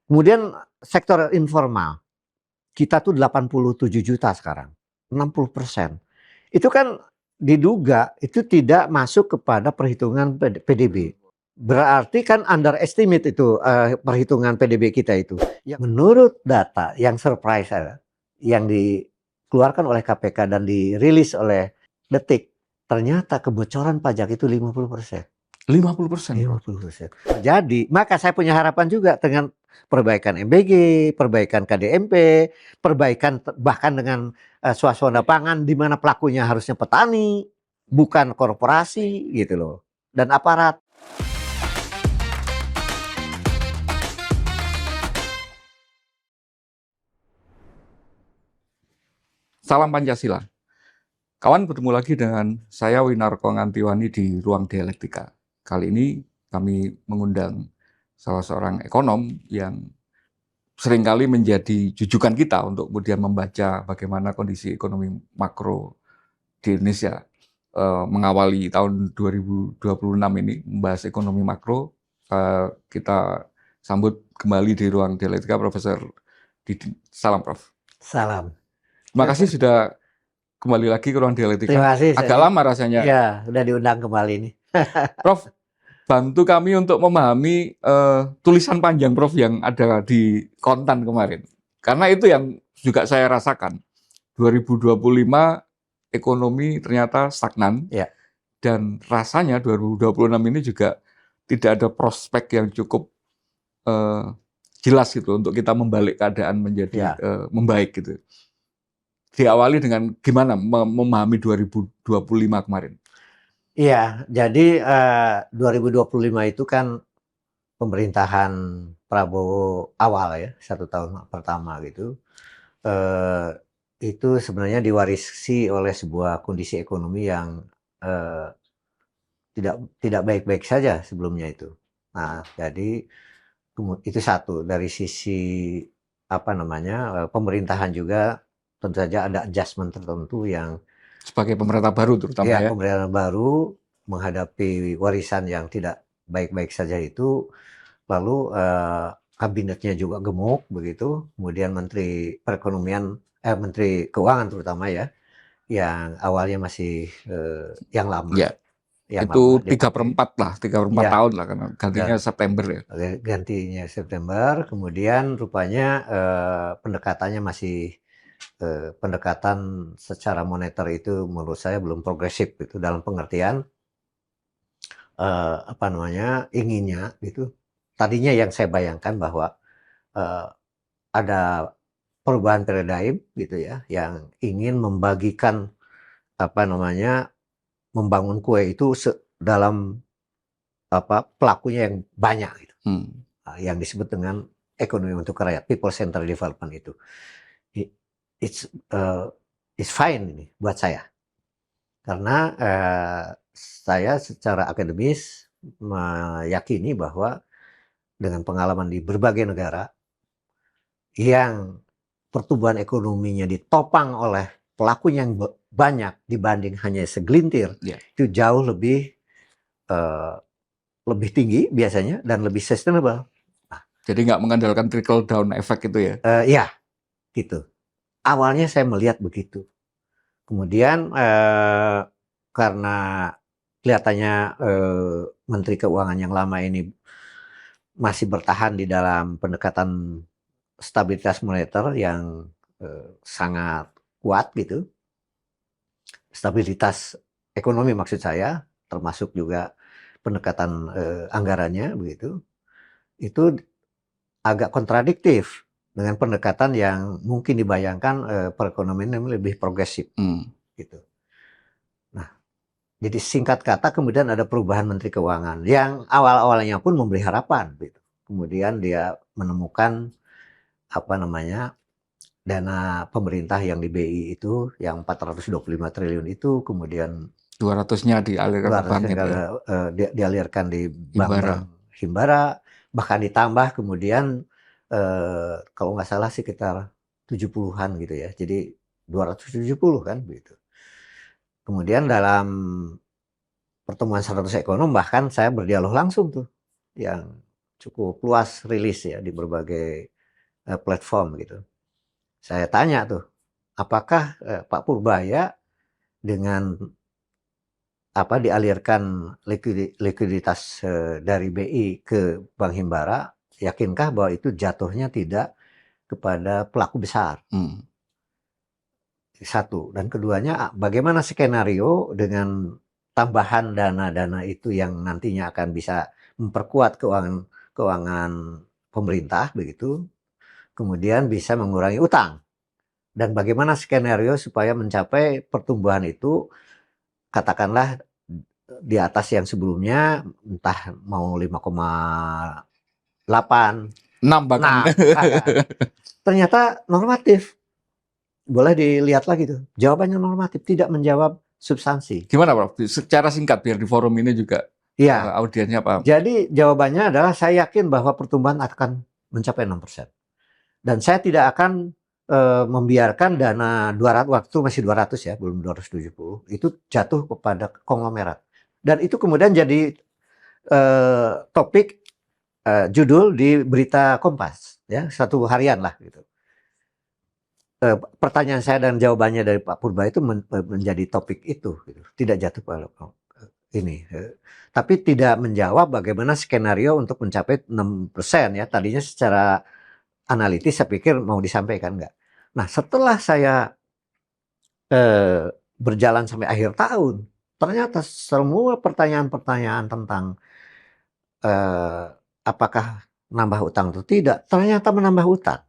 Kemudian sektor informal, kita tuh 87 juta sekarang, 60%. Itu kan diduga itu tidak masuk kepada perhitungan PDB. Berarti kan underestimate itu perhitungan PDB kita itu. Menurut data yang surprise yang dikeluarkan oleh KPK dan dirilis oleh Detik, ternyata kebocoran pajak itu 50%. 50%. 50%. Jadi, maka saya punya harapan juga dengan perbaikan MBG, perbaikan KDMP, perbaikan bahkan dengan swasembada pangan di mana pelakunya harusnya petani, bukan korporasi gitu loh. Dan aparat. Salam Pancasila. Kawan, bertemu lagi dengan saya Winarko Ngantiwani di Ruang Dialektika. Kali ini kami mengundang salah seorang ekonom yang seringkali menjadi jujukan kita untuk kemudian membaca bagaimana kondisi ekonomi makro di Indonesia. Mengawali tahun 2026 ini membahas ekonomi makro, kita sambut kembali di Ruang Dialektika Profesor Didi. Salam Prof. Salam. Terima kasih sudah kembali lagi ke Ruang Dialektika. Terima kasih. Agak lama rasanya. Ya, udah diundang kembali nih. Prof, bantu kami untuk memahami tulisan panjang Prof yang ada di Kontan kemarin. Karena itu yang juga saya rasakan. 2025 ekonomi ternyata stagnan. Ya. Dan rasanya 2026 ini juga tidak ada prospek yang cukup jelas gitu untuk kita membalik keadaan menjadi membaik gitu. Diawali dengan gimana memahami 2025 kemarin? Iya, jadi 2025 itu kan pemerintahan Prabowo awal ya, 1 tahun pertama gitu. Itu sebenarnya diwarisi oleh sebuah kondisi ekonomi yang tidak baik-baik saja sebelumnya itu. Nah, jadi itu satu dari sisi pemerintahan juga tentu saja ada adjustment tertentu yang sebagai pemerintah baru terutama ya. Pemerintahan baru menghadapi warisan yang tidak baik-baik saja itu, lalu kabinetnya juga gemuk begitu, kemudian Menteri Keuangan terutama ya, yang awalnya masih yang lama. Ya. Itu 3/4 lah, 3/4 tahun lah karena gantinya September ya. Gantinya September, kemudian rupanya pendekatannya masih pendekatan secara moneter itu menurut saya belum progresif gitu dalam pengertian inginnya gitu. Tadinya yang saya bayangkan bahwa ada perubahan paradigm gitu ya, yang ingin membagikan membangun kue itu dalam pelakunya yang banyak gitu. Yang disebut dengan ekonomi untuk rakyat, people centered development itu. It's fine ini buat saya. Karena saya secara akademis meyakini bahwa dengan pengalaman di berbagai negara yang pertumbuhan ekonominya ditopang oleh pelakunya yang banyak dibanding hanya segelintir, itu jauh lebih tinggi biasanya dan lebih sustainable. Nah, jadi nggak mengandalkan trickle down effect itu ya? Ya, gitu. Awalnya saya melihat begitu. Kemudian karena kelihatannya Menteri Keuangan yang lama ini masih bertahan di dalam pendekatan stabilitas moneter yang sangat kuat gitu. Stabilitas ekonomi maksud saya, termasuk juga pendekatan anggarannya begitu. Itu agak kontradiktif dengan pendekatan yang mungkin dibayangkan perekonomian yang lebih progresif gitu. Nah, jadi singkat kata kemudian ada perubahan Menteri Keuangan yang awal-awalnya pun memberi harapan gitu. Kemudian dia menemukan dana pemerintah yang di BI itu yang 425 triliun itu kemudian 200-nya dialirkan ke bank dialirkan di bank Himbara, bahkan ditambah kemudian kalau nggak salah sekitar 70-an gitu ya. Jadi 270 kan begitu. Kemudian dalam pertemuan 100 ekonom bahkan saya berdialog langsung tuh yang cukup luas rilis ya di berbagai platform gitu. Saya tanya tuh, apakah Pak Purbaya dengan dialirkan likuiditas dari BI ke Bank Himbara, yakinkah bahwa itu jatuhnya tidak kepada pelaku besar? Satu. Dan keduanya, bagaimana skenario dengan tambahan dana-dana itu yang nantinya akan bisa memperkuat keuangan pemerintah begitu, kemudian bisa mengurangi utang. Dan bagaimana skenario supaya mencapai pertumbuhan itu, katakanlah di atas yang sebelumnya, entah mau 5,8, 6 bahkan. 6, ternyata normatif. Boleh dilihat lagi tuh, jawabannya normatif, tidak menjawab substansi. Gimana Prof? Secara singkat biar di forum ini juga Iya, audiensnya paham. jadi jawabannya adalah saya yakin bahwa pertumbuhan akan mencapai 6%. Dan saya tidak akan membiarkan dana 200, waktu masih 200 ya, belum 270, itu jatuh kepada konglomerat. Dan itu kemudian jadi topik judul di berita Kompas, ya, satu harian lah gitu. Pertanyaan saya dan jawabannya dari Pak Purba itu menjadi topik itu, gitu. Tidak jatuh pada ini. Tapi tidak menjawab bagaimana skenario untuk mencapai 6% ya. Tadinya secara analitis saya pikir mau disampaikan enggak. Nah, setelah saya berjalan sampai akhir tahun, ternyata semua pertanyaan-pertanyaan tentang apakah nambah utang atau tidak, ternyata menambah utang.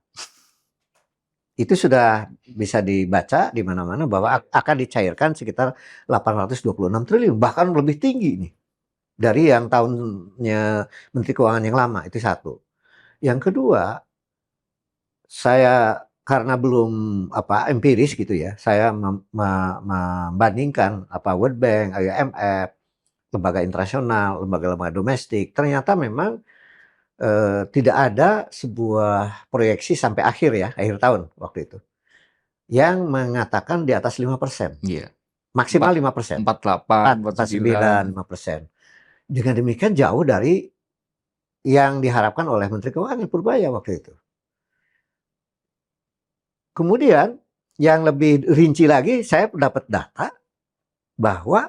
Itu sudah bisa dibaca di mana-mana bahwa akan dicairkan sekitar 826 triliun, bahkan lebih tinggi nih dari yang tahunnya Menteri Keuangan yang lama. Itu satu. Yang kedua, saya karena belum empiris gitu ya, saya membandingkan World Bank, IMF, lembaga internasional, lembaga-lembaga domestik, ternyata memang tidak ada sebuah proyeksi sampai akhir tahun waktu itu yang mengatakan di atas 5%. Iya. Maksimal 5%. 48, 49, 5%. Dengan demikian jauh dari yang diharapkan oleh Menteri Keuangan Purbaya waktu itu. Kemudian yang lebih rinci lagi, saya dapat data bahwa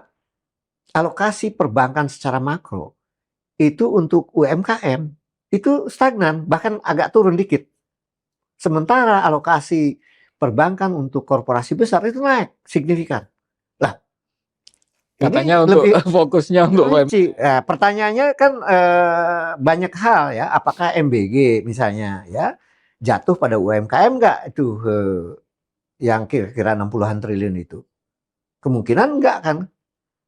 alokasi perbankan secara makro itu untuk UMKM itu stagnan, bahkan agak turun dikit. Sementara alokasi perbankan untuk korporasi besar itu naik signifikan. Lah, katanya ini untuk lebih fokusnya untuk rinci. Pertanyaannya kan banyak hal ya. Apakah MBG misalnya ya jatuh pada UMKM nggak itu yang kira-kira 60-an triliun itu? Kemungkinan enggak kan?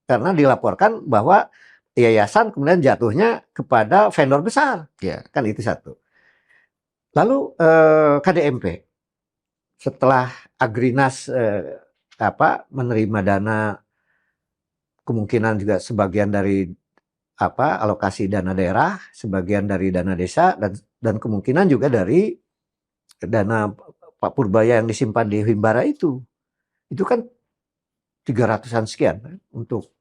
Karena dilaporkan bahwa yayasan kemudian jatuhnya kepada vendor besar. ya. Kan itu satu. Lalu KDMP setelah Agrinas menerima dana, kemungkinan juga sebagian dari alokasi dana daerah, sebagian dari dana desa, dan kemungkinan juga dari dana Pak Purbaya yang disimpan di Himbara itu kan 300-an sekian untuk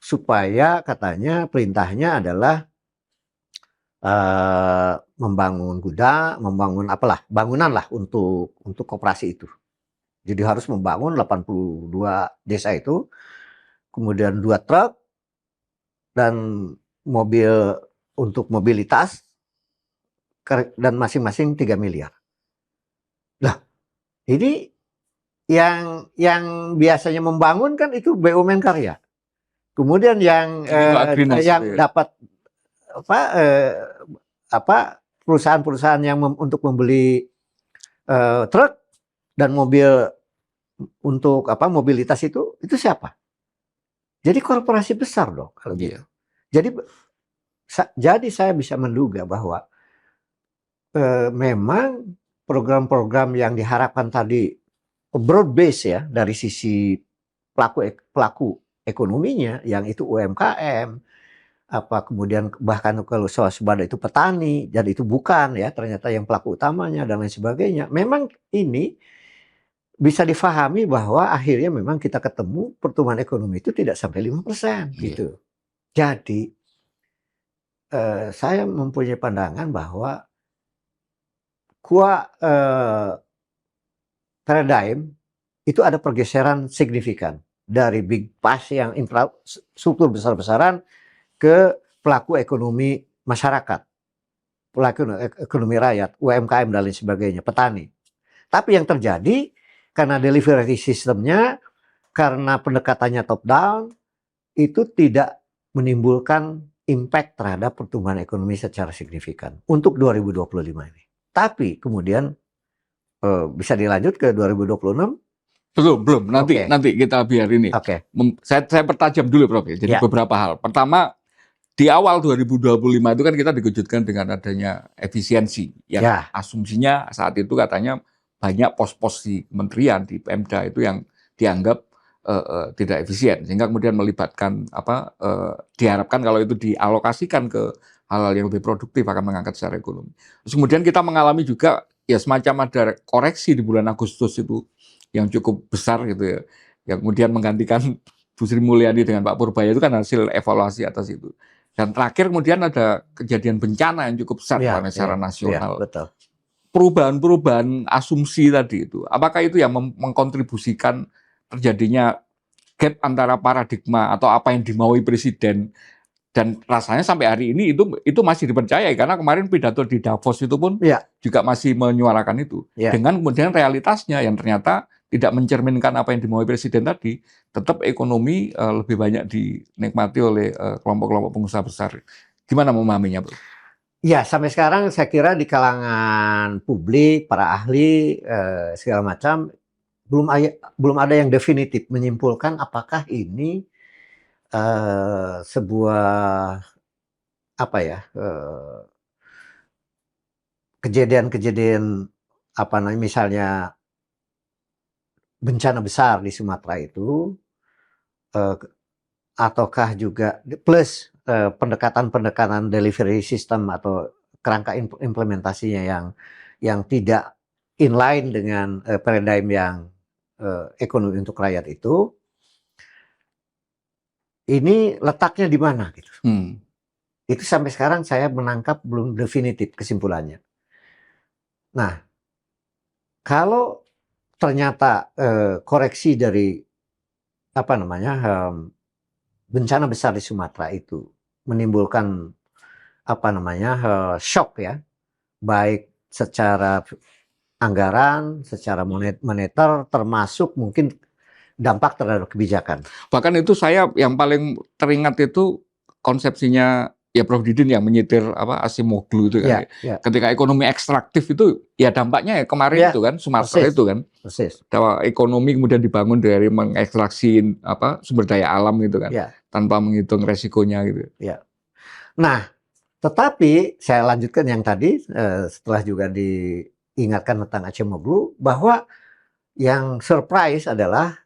supaya katanya perintahnya adalah membangun gudang, membangun bangunan lah untuk koperasi itu. Jadi harus membangun 82 desa itu, kemudian 2 truk dan mobil untuk mobilitas, dan masing-masing 3 miliar. Lah, ini yang biasanya membangun kan itu BUMN Karya. Kemudian yang dapat perusahaan-perusahaan yang untuk membeli truk dan mobil untuk mobilitas itu siapa? Jadi korporasi besar dong kalau gitu. Jadi saya bisa menduga bahwa memang program-program yang diharapkan tadi broad base ya dari sisi pelaku ekonominya, yang itu UMKM, kemudian bahkan kalau swasembada itu petani, dan itu bukan ya ternyata yang pelaku utamanya dan lain sebagainya. Memang ini bisa difahami bahwa akhirnya memang kita ketemu pertumbuhan ekonomi itu tidak sampai 5% gitu. Jadi saya mempunyai pandangan bahwa Kua paradigm itu ada pergeseran signifikan dari big push yang infrastruktur besar-besaran ke pelaku ekonomi masyarakat, pelaku ekonomi rakyat, UMKM dan lain sebagainya, petani. Tapi yang terjadi karena delivery sistemnya, karena pendekatannya top down, itu tidak menimbulkan impact terhadap pertumbuhan ekonomi secara signifikan untuk 2025 ini. Tapi kemudian bisa dilanjut ke 2026? Belum. Nanti kita biar ini. Oke. Saya pertajam dulu, Prof. Jadi beberapa hal. Pertama, di awal 2025 itu kan kita dikejutkan dengan adanya efisiensi. Yang asumsinya saat itu katanya banyak pos-pos di kementerian, di Pemda itu yang dianggap tidak efisien. Sehingga kemudian melibatkan diharapkan kalau itu dialokasikan ke hal-hal yang lebih produktif akan mengangkat secara ekonomi. Terus kemudian kita mengalami juga ya semacam ada koreksi di bulan Agustus itu yang cukup besar gitu ya, yang kemudian menggantikan Bu Sri Mulyani dengan Pak Purbaya itu kan hasil evaluasi atas itu. Dan terakhir kemudian ada kejadian bencana yang cukup besar secara nasional. Betul. Perubahan-perubahan asumsi tadi itu, apakah itu yang mengkontribusikan terjadinya gap antara paradigma atau apa yang dimaui presiden dan rasanya sampai hari ini itu masih dipercayai karena kemarin pidato di Davos itu pun juga masih menyuarakan itu. Dengan kemudian realitasnya yang ternyata tidak mencerminkan apa yang dimaui presiden tadi, tetap ekonomi lebih banyak dinikmati oleh kelompok-kelompok pengusaha besar. Gimana memahaminya, Bro? Ya, sampai sekarang saya kira di kalangan publik, para ahli segala macam belum ada yang definitif menyimpulkan apakah ini sebuah kejadian-kejadian misalnya bencana besar di Sumatera itu ataukah juga plus pendekatan delivery system atau kerangka implementasinya yang tidak inline dengan paradigm yang ekonomi untuk rakyat itu, ini letaknya di mana gitu. Itu sampai sekarang saya menangkap belum definitif kesimpulannya. Nah, kalau ternyata koreksi dari bencana besar di Sumatera itu menimbulkan shock ya, baik secara anggaran, secara moneter, termasuk mungkin dampak terhadap kebijakan. Bahkan itu saya yang paling teringat itu konsepsinya ya Prof Didin yang menyitir Acemoglu itu kan. Ketika ekonomi ekstraktif itu ya dampaknya ya kemarin itu kan Sumatera itu kan. Persis. Bahwa ekonomi kemudian dibangun dari mengekstraksi sumber daya alam gitu kan. Tanpa menghitung resikonya gitu. Nah, tetapi saya lanjutkan yang tadi setelah juga diingatkan tentang Acemoglu bahwa yang surprise adalah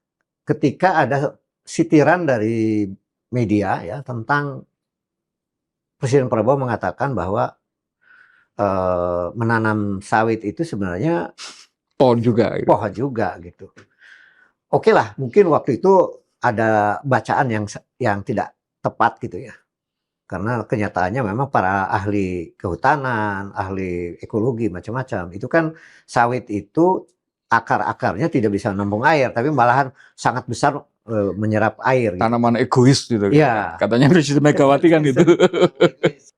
ketika ada sitiran dari media ya tentang Presiden Prabowo mengatakan bahwa menanam sawit itu sebenarnya pohon juga gitu. Oke lah, mungkin waktu itu ada bacaan yang tidak tepat gitu ya. Karena kenyataannya memang para ahli kehutanan, ahli ekologi macam-macam, itu kan sawit itu akar-akarnya tidak bisa menampung air, tapi malahan sangat besar menyerap air. Tanaman egois gitu. Ya. Katanya Presiden Megawati kan gitu.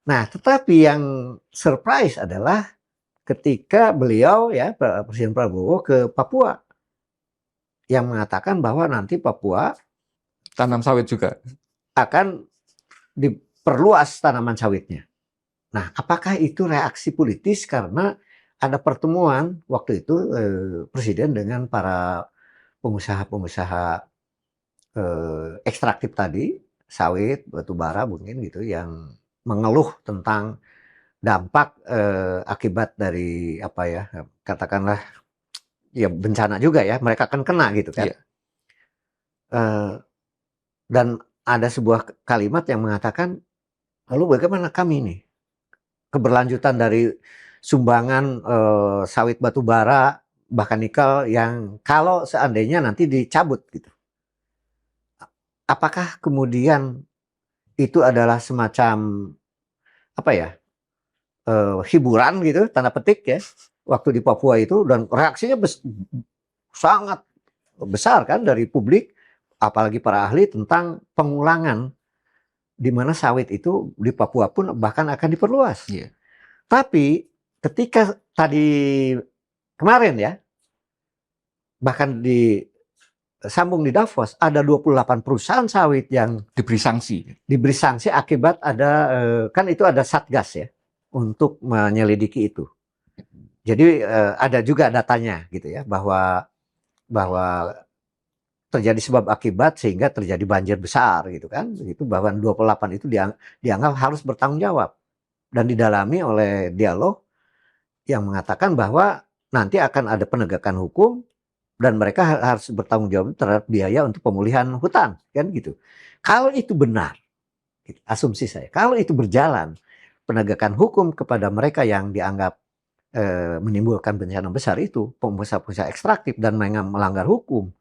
Nah, tetapi yang surprise adalah ketika beliau ya Presiden Prabowo ke Papua yang mengatakan bahwa nanti Papua tanam sawit juga akan diperluas tanaman sawitnya. Nah, apakah itu reaksi politis karena ada pertemuan waktu itu Presiden dengan para pengusaha-pengusaha ekstraktif tadi, sawit, batu bara mungkin gitu, yang mengeluh tentang dampak akibat dari katakanlah ya bencana juga ya, mereka akan kena gitu kan. Dan ada sebuah kalimat yang mengatakan, lalu bagaimana kami nih keberlanjutan dari sumbangan sawit batu bara bahkan nikel yang kalau seandainya nanti dicabut gitu. Apakah kemudian itu adalah semacam apa ya, hiburan gitu tanda petik ya waktu di Papua itu, dan reaksinya sangat besar kan dari publik, apalagi para ahli tentang pengulangan di mana sawit itu di Papua pun bahkan akan diperluas. Iya. Tapi ketika tadi kemarin ya, bahkan sambung di Davos, ada 28 perusahaan sawit yang diberi sanksi akibat ada, kan itu ada satgas ya untuk menyelidiki itu. Jadi ada juga datanya gitu ya, bahwa terjadi sebab akibat sehingga terjadi banjir besar gitu kan. Itu bahwa 28 itu dianggap harus bertanggung jawab. Dan didalami oleh dialog yang mengatakan bahwa nanti akan ada penegakan hukum dan mereka harus bertanggung jawab terhadap biaya untuk pemulihan hutan kan gitu. Kalau itu benar, asumsi saya, kalau itu berjalan, penegakan hukum kepada mereka yang dianggap menimbulkan bencana besar itu, pengusaha-pengusaha ekstraktif dan melanggar hukum,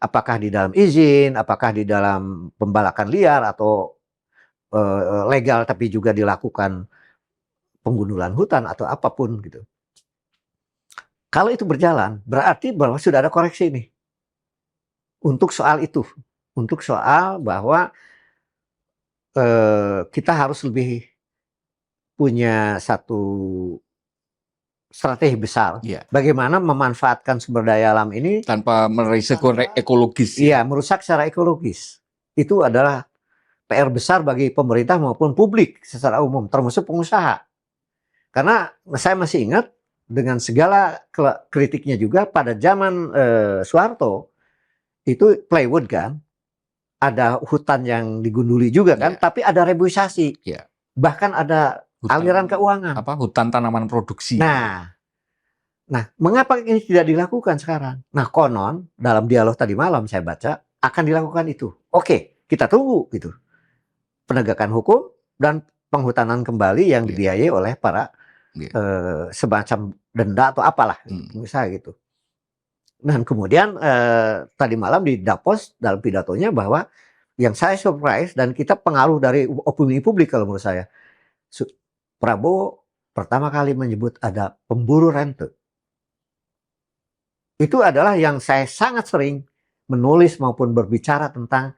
apakah di dalam izin, apakah di dalam pembalakan liar atau legal tapi juga dilakukan penggundulan hutan atau apapun gitu. Kalau itu berjalan, berarti bahwa sudah ada koreksi nih untuk soal itu, untuk soal bahwa kita harus lebih punya satu strategi besar, bagaimana memanfaatkan sumber daya alam ini tanpa merisiko ekologis. Iya, merusak secara ekologis. Itu adalah PR besar bagi pemerintah maupun publik secara umum, termasuk pengusaha. Karena saya masih ingat dengan segala kritiknya juga pada zaman Soeharto, itu plywood kan, ada hutan yang digunduli juga kan, tapi ada reboisasi, bahkan ada aliran keuangan. Hutan tanaman produksi. Nah, mengapa ini tidak dilakukan sekarang? Nah, konon dalam dialog tadi malam saya baca akan dilakukan itu. Oke, kita tunggu gitu. Penegakan hukum dan penghutanan kembali yang dibiayai oleh para semacam denda atau apalah pengusaha gitu. Dan kemudian tadi malam di Davos dalam pidatonya bahwa yang saya surprise dan kita pengaruh dari opini publik kalau menurut saya, Prabowo pertama kali menyebut ada pemburu rente. Itu adalah yang saya sangat sering menulis maupun berbicara tentang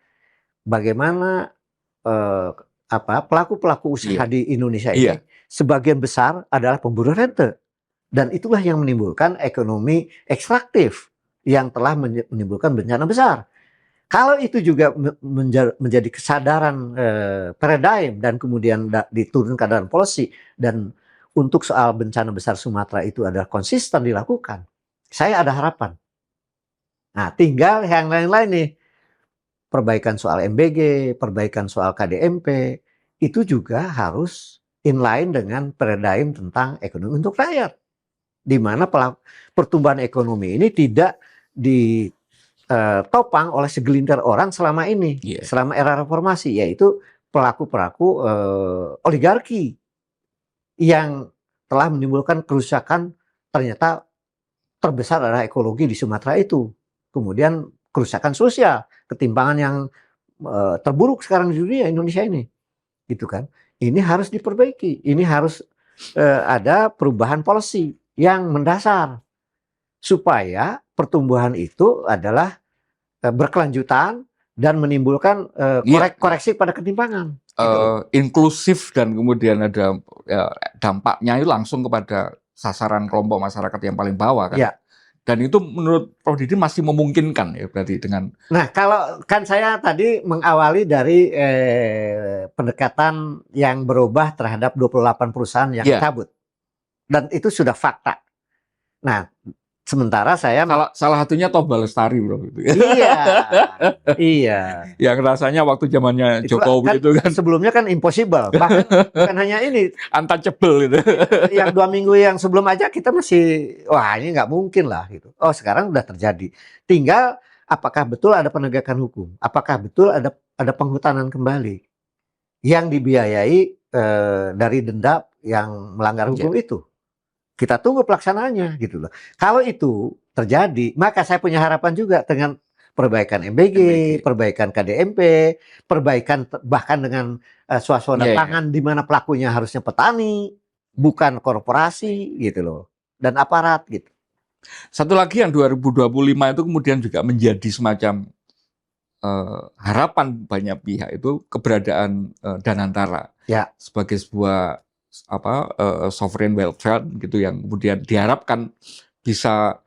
bagaimana pelaku-pelaku usaha di Indonesia ini sebagian besar adalah pemburu rente. Dan itulah yang menimbulkan ekonomi ekstraktif yang telah menimbulkan bencana besar. Kalau itu juga menjadi kesadaran paradigm dan kemudian diturunkan dalam policy, dan untuk soal bencana besar Sumatera itu adalah konsisten dilakukan, saya ada harapan. Nah, tinggal yang lain-lain nih, perbaikan soal MBG, perbaikan soal KDMP, itu juga harus inline dengan paradigm tentang ekonomi untuk rakyat, di mana pertumbuhan ekonomi ini tidak ditopang oleh segelintir orang selama ini, selama era reformasi, yaitu pelaku-pelaku oligarki yang telah menimbulkan kerusakan ternyata terbesar adalah ekologi di Sumatera itu. Kemudian kerusakan sosial, ketimpangan yang terburuk sekarang di dunia Indonesia ini, gitu kan? Ini harus diperbaiki, ini harus ada perubahan policy yang mendasar supaya pertumbuhan itu adalah berkelanjutan dan menimbulkan koreksi pada ketimpangan. Inklusif dan kemudian ada dampaknya itu langsung kepada sasaran kelompok masyarakat yang paling bawah kan. Dan itu menurut Prof. Didi masih memungkinkan ya berarti dengan. Nah, kalau kan saya tadi mengawali dari pendekatan yang berubah terhadap 28 perusahaan yang cabut. Dan itu sudah fakta. Nah, sementara saya salah satunya Toba Lestari, Bro. Iya. Yang rasanya waktu zamannya Jokowi kan, itu kan sebelumnya kan impossible. Bahkan bukan hanya ini, untouchable gitu. Yang 2 minggu yang sebelum aja kita masih wah ini nggak mungkin lah gitu. Oh, sekarang udah terjadi. Tinggal apakah betul ada penegakan hukum? Apakah betul ada penghutanan kembali yang dibiayai dari denda yang melanggar hukum itu? Kita tunggu pelaksanaannya gitu loh. Kalau itu terjadi, maka saya punya harapan juga dengan perbaikan MBG, perbaikan KDMP, perbaikan bahkan dengan suasana pangan di mana pelakunya harusnya petani, bukan korporasi gitu loh, dan aparat gitu. Satu lagi yang 2025 itu kemudian juga menjadi semacam harapan banyak pihak itu keberadaan Danantara sebagai sebuah sovereign wealth fund gitu yang kemudian diharapkan bisa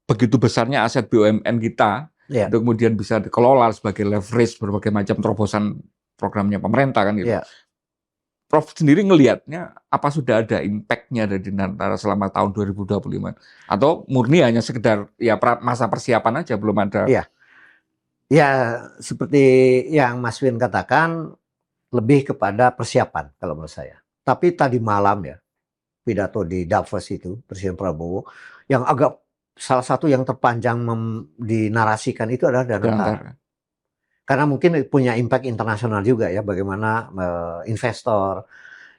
begitu besarnya aset BUMN kita itu kemudian bisa dikelola sebagai leverage berbagai macam terobosan programnya pemerintah kan gitu. Prof sendiri ngelihatnya apa sudah ada impact-nya dari Danantara selama tahun 2025 atau murni hanya sekedar ya masa persiapan aja belum ada? Ya seperti yang Mas Win katakan lebih kepada persiapan kalau menurut saya. Tapi tadi malam ya pidato di Davos itu Presiden Prabowo yang agak salah satu yang terpanjang dinarasikan itu adalah Danantara. Karena mungkin punya impact internasional juga ya, bagaimana investor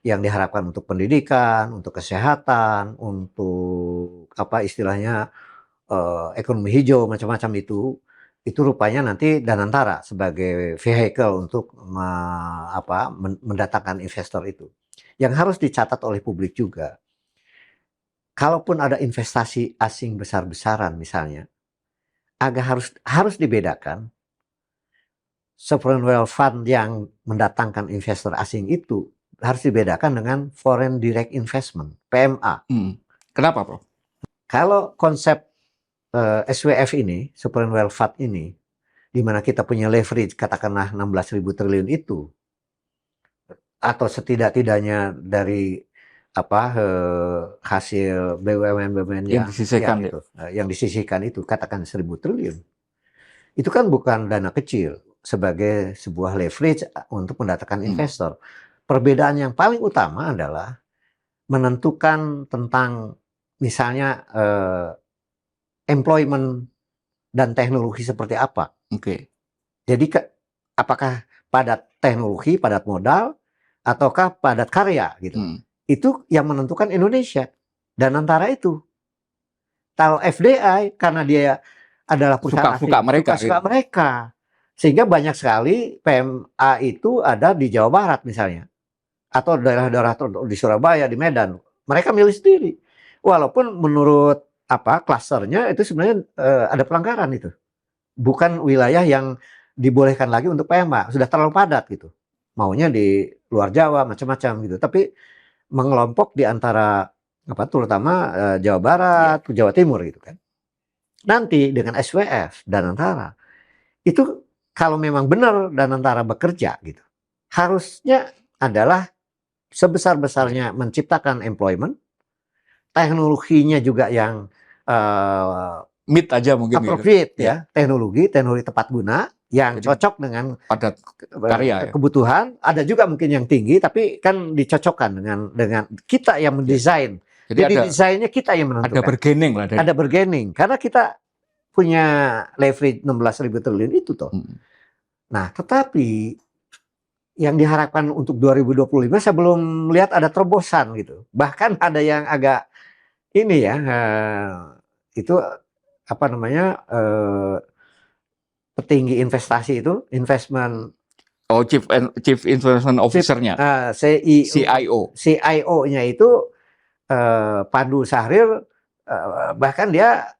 yang diharapkan untuk pendidikan, untuk kesehatan, untuk apa istilahnya ekonomi hijau macam-macam itu rupanya nanti Danantara sebagai vehicle untuk mendatangkan investor itu. Yang harus dicatat oleh publik juga, kalaupun ada investasi asing besar-besaran misalnya, harus dibedakan sovereign wealth fund yang mendatangkan investor asing itu harus dibedakan dengan foreign direct investment (PMA). Kenapa, Prof? Kalau konsep SWF ini, sovereign wealth fund ini, di mana kita punya leverage katakanlah 16.000 triliun itu, atau setidak-tidaknya dari hasil BUMN yang disisihkan yang disisihkan itu katakan 1.000 triliun, itu kan bukan dana kecil sebagai sebuah leverage untuk mendatangkan investor. Perbedaan yang paling utama adalah menentukan tentang misalnya employment dan teknologi seperti apa. Jadi apakah padat teknologi, padat modal, ataukah padat karya gitu. Itu yang menentukan Indonesia. Danantara itu. Kalau FDI karena dia adalah perusahaan suka mereka. Sehingga banyak sekali PMA itu ada di Jawa Barat misalnya. Atau daerah-daerah di Surabaya, di Medan. Mereka milih sendiri. Walaupun menurut klasternya itu sebenarnya ada pelanggaran itu. Bukan wilayah yang dibolehkan lagi untuk PMA. Sudah terlalu padat gitu. Maunya di luar Jawa macam-macam gitu. Tapi mengelompok di antara terutama Jawa Barat, Jawa Timur gitu kan. Nanti dengan SWF Danantara itu kalau memang benar Danantara bekerja gitu, harusnya adalah sebesar-besarnya menciptakan employment, teknologinya juga yang mid aja mungkin appropriate ya, teknologi tepat guna yang cocok dengan padat karya kebutuhan. Ada juga mungkin yang tinggi tapi kan dicocokkan dengan kita yang mendesain. Jadi desainnya kita yang menentukan. Ada bargaining lah. Ada bargaining karena kita punya leverage 16.000 triliun itu toh. Nah, tetapi yang diharapkan untuk 2025 saya belum melihat ada terobosan gitu. Bahkan ada yang agak ini ya, itu petinggi investasi itu, investment Chief Investment Officer-nya, CIO-nya itu Pandu Sahrir, bahkan dia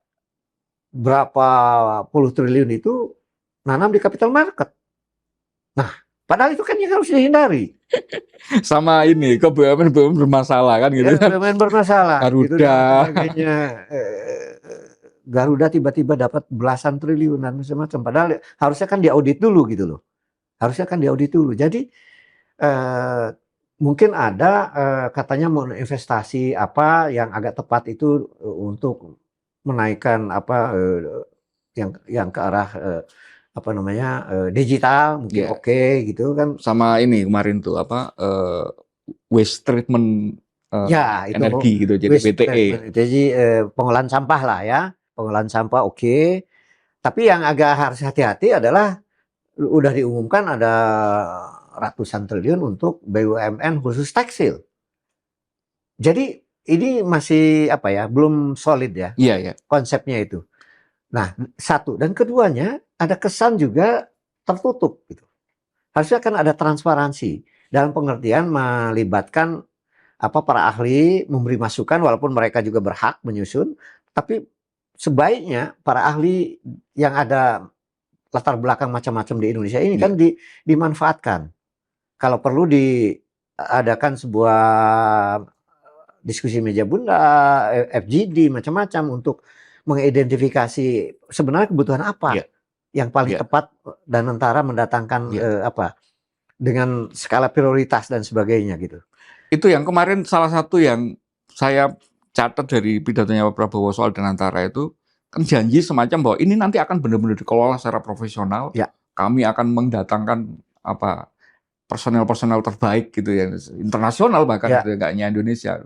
berapa puluh triliun itu nanam di capital market. Nah, padahal itu kan yang harus dihindari. Sama ini, ke BUMN bermasalah kan gitu. BUMN bermasalah. Garuda. Gitu, Garuda tiba-tiba dapat belasan triliunan macam-macam. Padahal harusnya kan diaudit dulu gitu loh. Harusnya kan diaudit dulu. Jadi mungkin ada katanya mau investasi apa yang agak tepat itu untuk menaikkan yang ke arah digital mungkin gitu kan. Sama ini kemarin tuh waste treatment energi gitu jadi BTE. Jadi pengolahan sampah lah ya. Pengolahan sampah tapi yang agak harus hati-hati adalah udah diumumkan ada ratusan triliun untuk BUMN khusus tekstil. Jadi ini masih belum solid ya. Iya. Konsepnya itu. Nah, satu dan keduanya ada kesan juga tertutup gitu. Harusnya kan ada transparansi dalam pengertian melibatkan para ahli memberi masukan walaupun mereka juga berhak menyusun, tapi sebaiknya para ahli yang ada latar belakang macam-macam di Indonesia ini kan Iya. dimanfaatkan. Kalau perlu diadakan sebuah diskusi meja bunda, FGD macam-macam untuk mengidentifikasi sebenarnya kebutuhan apa Iya. yang paling Iya. tepat dan antara mendatangkan Iya. dengan skala prioritas dan sebagainya gitu. Itu yang kemarin salah satu yang saya catat dari pidatonya Pak Prabowo soal Danantara itu, kan janji semacam bahwa ini nanti akan benar-benar dikelola secara profesional. Ya. Kami akan mendatangkan personel-personel terbaik gitu ya, internasional bahkan Ya. gitu, nggak hanya Indonesia.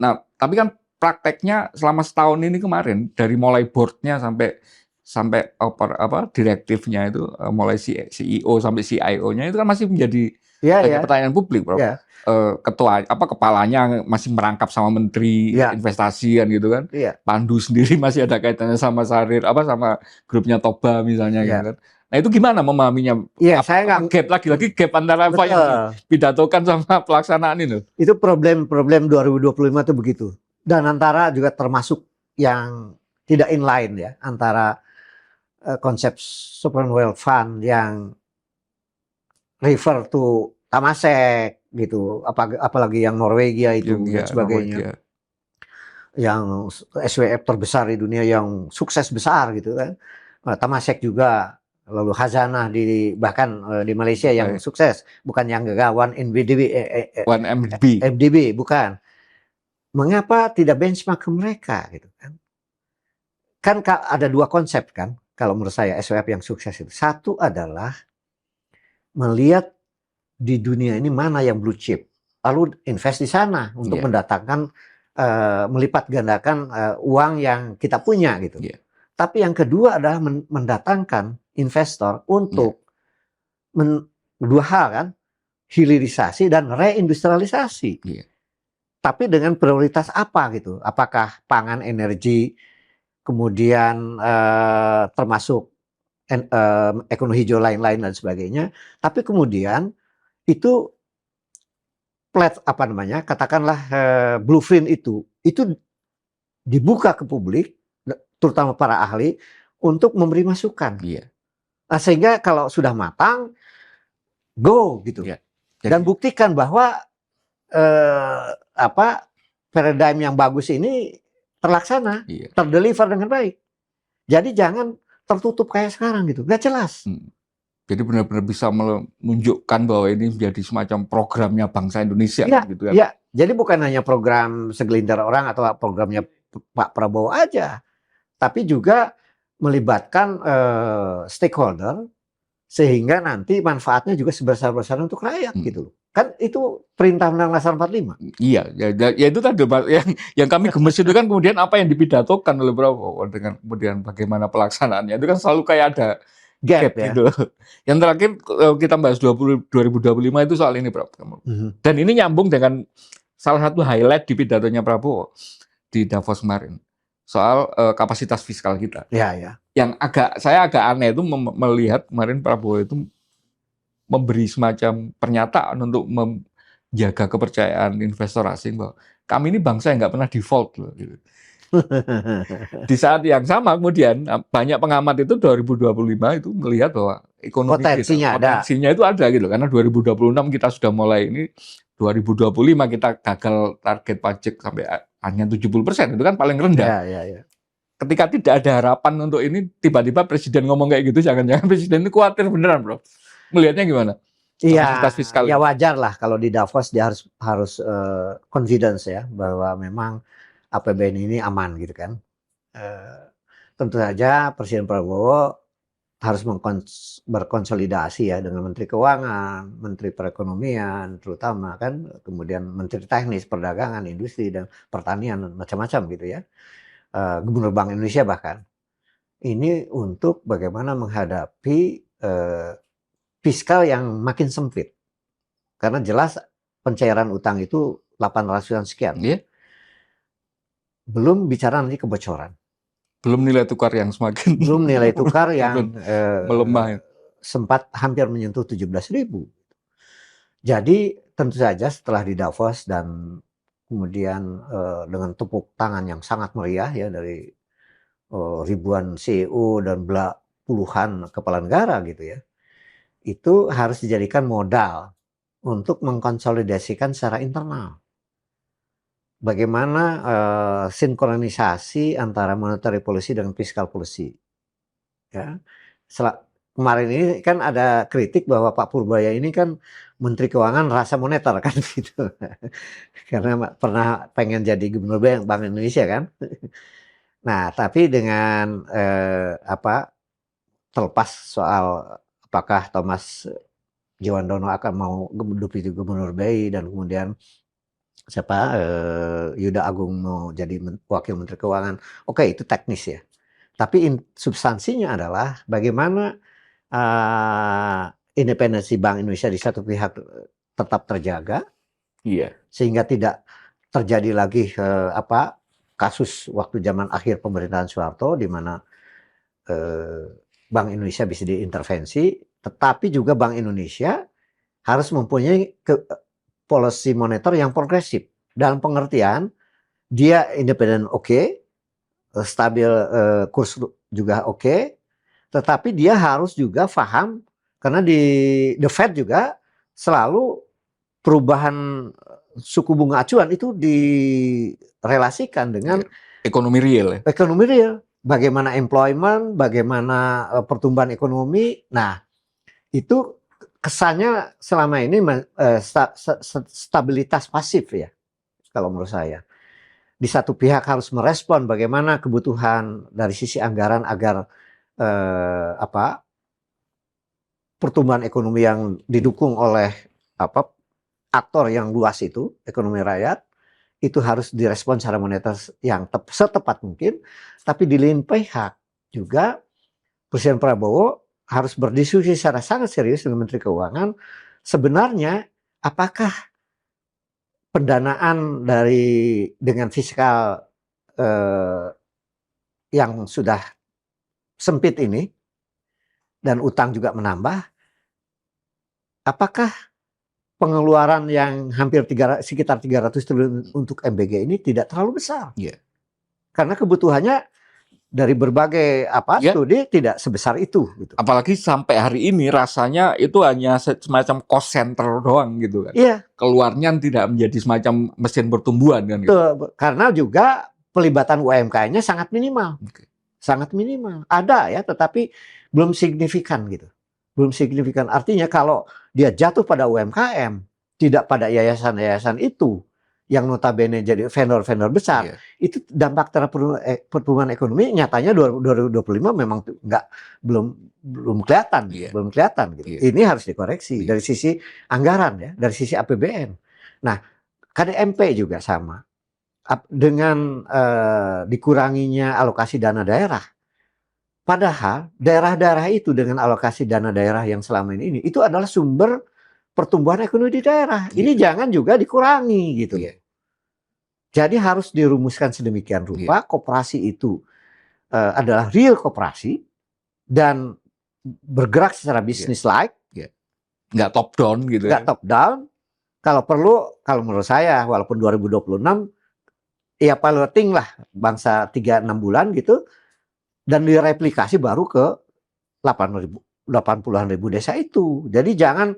Nah, tapi kan prakteknya selama setahun ini kemarin dari mulai board-nya sampai direktifnya itu mulai CEO sampai CIO-nya itu kan masih menjadi pertanyaan publik, Bro. Ya. Kepalanya masih merangkap sama menteri investasi kan gitu kan. Iya. Pandu sendiri masih ada kaitannya sama Sarir sama grupnya Toba misalnya gitu kan. Nah, itu gimana memahaminya? Iya, saya nggak gap lagi gap antara apa yang dipidatokan sama pelaksanaan ini. Itu problem 2025 itu begitu. Dan antara juga termasuk yang tidak inline ya antara konsep sovereign wealth fund yang refer to Temasek gitu, apalagi yang Norwegia itu dan sebagainya. Norwegia. Yang SWF terbesar di dunia yang sukses besar gitu kan. Temasek juga, lalu Khazanah bahkan di Malaysia yang sukses, bukan yang gagawan MDB bukan. Mengapa tidak benchmark ke mereka gitu kan? Kan ada dua konsep kan kalau menurut saya SWF yang sukses itu. Satu adalah melihat di dunia ini mana yang blue chip, lalu invest di sana untuk mendatangkan melipat gandakan uang yang kita punya gitu. Tapi yang kedua adalah mendatangkan investor untuk dua hal kan, hilirisasi dan reindustrialisasi. Tapi dengan prioritas apa gitu? Apakah pangan, energi, kemudian termasuk ekonomi hijau lain-lain dan sebagainya. Tapi kemudian itu katakanlah blueprint itu dibuka ke publik, terutama para ahli untuk memberi masukan. Nah, sehingga kalau sudah matang, go gitu. Dan buktikan bahwa paradigm yang bagus ini terlaksana, terdeliver dengan baik. Jadi jangan tertutup kayak sekarang gitu, nggak jelas. Jadi benar-benar bisa menunjukkan bahwa ini menjadi semacam programnya bangsa Indonesia gitu kan. Iya, jadi bukan hanya program segelintir orang atau programnya Pak Prabowo aja, tapi juga melibatkan stakeholder sehingga nanti manfaatnya juga sebesar-besarnya untuk rakyat gitu. Kan itu perintah Undang-Undang Dasar 45. Iya, ya itu tadi yang kami gemes itu kan kemudian apa yang dipidatokan oleh Prabowo dengan kemudian bagaimana pelaksanaannya itu kan selalu kayak ada gap gitu. Yang terakhir kita bahas 2025 itu soal ini, Prof. Dan ini nyambung dengan salah satu highlight di pidatonya Prabowo di Davos kemarin soal kapasitas fiskal kita. Yang saya agak aneh itu melihat kemarin Prabowo itu memberi semacam pernyataan untuk menjaga kepercayaan investor asing bahwa kami ini bangsa yang nggak pernah default loh. Gitu. Di saat yang sama kemudian banyak pengamat itu 2025 itu melihat bahwa ekonomi potensinya itu ada gitu karena 2026 kita sudah mulai ini 2025 kita gagal target pajak sampai hanya 70% itu kan paling rendah. Ketika tidak ada harapan untuk ini tiba-tiba presiden ngomong kayak gitu jangan-jangan presiden ini khawatir beneran, Bro. Melihatnya gimana? Iya, ya wajar lah kalau di Davos dia harus confidence ya bahwa memang APBN ini aman gitu kan. Tentu saja Presiden Prabowo harus berkonsolidasi ya dengan Menteri Keuangan, Menteri Perekonomian terutama kan, kemudian Menteri Teknis, Perdagangan, Industri dan Pertanian macam-macam gitu ya. Gubernur Bank Indonesia bahkan. Ini untuk bagaimana menghadapi fiskal yang makin sempit. Karena jelas pencairan utang itu 800-an sekian. Belum bicara nanti kebocoran. Belum nilai tukar yang semakin belum nilai tukar yang melemah. Ya. sempat hampir menyentuh 17.000. Jadi tentu saja setelah di Davos dan kemudian dengan tepuk tangan yang sangat meriah ya dari ribuan CEO dan puluhan kepala negara gitu ya, itu harus dijadikan modal untuk mengkonsolidasikan secara internal. Bagaimana sinkronisasi antara monetary policy dengan fiscal policy. Ya. Kemarin ini kan ada kritik bahwa Pak Purbaya ini kan Menteri Keuangan rasa moneter kan gitu. Karena pernah pengen jadi gubernur Bank Indonesia kan. Nah, tapi dengan terlepas soal apakah Thomas Jiwandono akan mau menduduki gubernur BI dan kemudian Yuda Agung mau jadi wakil menteri keuangan. Oke, itu teknis ya. Tapi substansinya adalah bagaimana independensi Bank Indonesia di satu pihak tetap terjaga, sehingga tidak terjadi lagi kasus waktu zaman akhir pemerintahan Soeharto di mana Bank Indonesia bisa diintervensi, tetapi juga Bank Indonesia harus mempunyai policy moneter yang progresif dalam pengertian dia independen stabil kurs juga tetapi dia harus juga paham karena di The Fed juga selalu perubahan suku bunga acuan itu direlasikan dengan ekonomi real. Ekonomi real, bagaimana employment, bagaimana pertumbuhan ekonomi. Nah, itu kesannya selama ini stabilitas pasif ya, kalau menurut saya. Di satu pihak harus merespon bagaimana kebutuhan dari sisi anggaran agar pertumbuhan ekonomi yang didukung oleh aktor yang luas itu, ekonomi rakyat, itu harus direspon secara moneter yang setepat mungkin. Tapi di lain pihak juga Presiden Prabowo harus berdiskusi secara sangat serius dengan Menteri Keuangan, sebenarnya apakah pendanaan dengan fiskal yang sudah sempit ini dan utang juga menambah, apakah pengeluaran yang hampir sekitar 300 triliun untuk MBG ini tidak terlalu besar? Karena kebutuhannya dari berbagai studi tidak sebesar itu. Gitu. Apalagi sampai hari ini rasanya itu hanya semacam cost center doang gitu kan. Keluarnya tidak menjadi semacam mesin pertumbuhan kan. Gitu. Karena juga pelibatan UMKM-nya sangat minimal. Sangat minimal. Ada ya, tetapi belum signifikan gitu. Belum signifikan. Artinya kalau dia jatuh pada UMKM, tidak pada yayasan-yayasan itu, yang notabene jadi vendor-vendor besar, itu dampak terhadap pertumbuhan ekonomi nyatanya 2025 memang belum kelihatan, belum kelihatan gitu. Ini harus dikoreksi dari sisi anggaran ya, dari sisi APBN. Nah, KDMP juga sama. Dengan dikuranginya alokasi dana daerah. Padahal daerah-daerah itu dengan alokasi dana daerah yang selama ini itu adalah sumber pertumbuhan ekonomi di daerah. Ini jangan juga dikurangi gitu. Jadi harus dirumuskan sedemikian rupa koperasi itu adalah real koperasi dan bergerak secara bisnis-like. Nggak top down gitu. Nggak top down. Kalau perlu, kalau menurut saya walaupun 2026 ya piloting lah bangsa 3-6 bulan gitu dan direplikasi baru ke 80-an ribu desa itu. Jadi jangan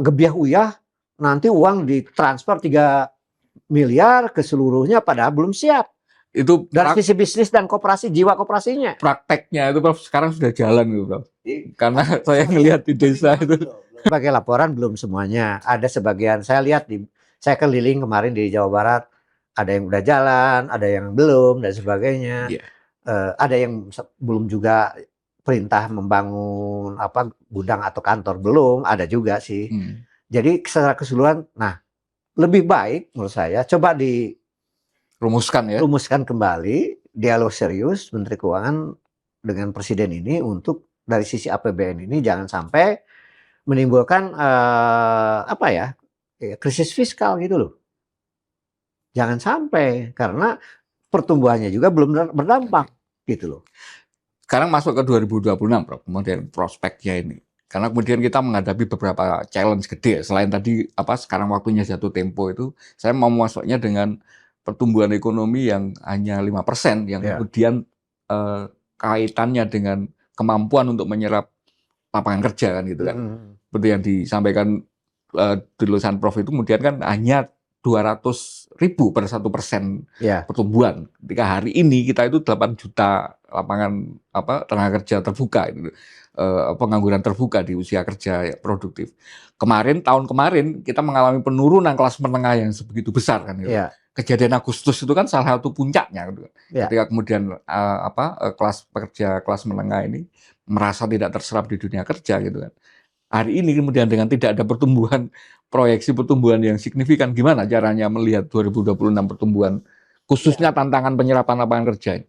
gebiah uyah nanti uang ditransfer 3 miliar ke seluruhnya padahal belum siap. Itu dari sisi bisnis dan koperasi, jiwa koperasinya. Prakteknya itu Prof sekarang sudah jalan gitu Prof. Karena saya ngelihat di desa itu. Sebagai laporan belum semuanya. Ada sebagian saya lihat saya keliling kemarin di Jawa Barat, ada yang udah jalan, ada yang belum dan sebagainya. Ada yang belum juga perintah membangun gudang atau kantor belum, ada juga sih. Jadi secara keseluruhan, nah lebih baik menurut saya coba rumuskan kembali dialog serius Menteri Keuangan dengan Presiden ini untuk dari sisi APBN ini jangan sampai menimbulkan krisis fiskal gitu loh. Jangan sampai karena pertumbuhannya juga belum berdampak. gitu loh. Sekarang masuk ke 2026, Prof. Kemudian prospeknya ini. Karena kemudian kita menghadapi beberapa challenge gede. Selain tadi sekarang waktunya jatuh tempo itu, saya mau masuknya dengan pertumbuhan ekonomi yang hanya 5%, yang Ya. kemudian kaitannya dengan kemampuan untuk menyerap lapangan kerja kan gitu kan. Seperti yang disampaikan di tulisan Prof itu kemudian kan hanya 200.000 per 1% Ya. pertumbuhan. Ketika hari ini kita itu 8 juta lapangan tenaga kerja terbuka, pengangguran terbuka di usia kerja produktif. Tahun kemarin kita mengalami penurunan kelas menengah yang sebegitu besar kan gitu. Ya. Kejadian Agustus itu kan salah satu puncaknya gitu. Ya. Ketika kemudian kelas pekerja kelas menengah ini merasa tidak terserap di dunia kerja gitu kan. Hari ini kemudian dengan tidak ada pertumbuhan, proyeksi pertumbuhan yang signifikan, gimana caranya melihat 2026 pertumbuhan, khususnya tantangan penyerapan lapangan kerja?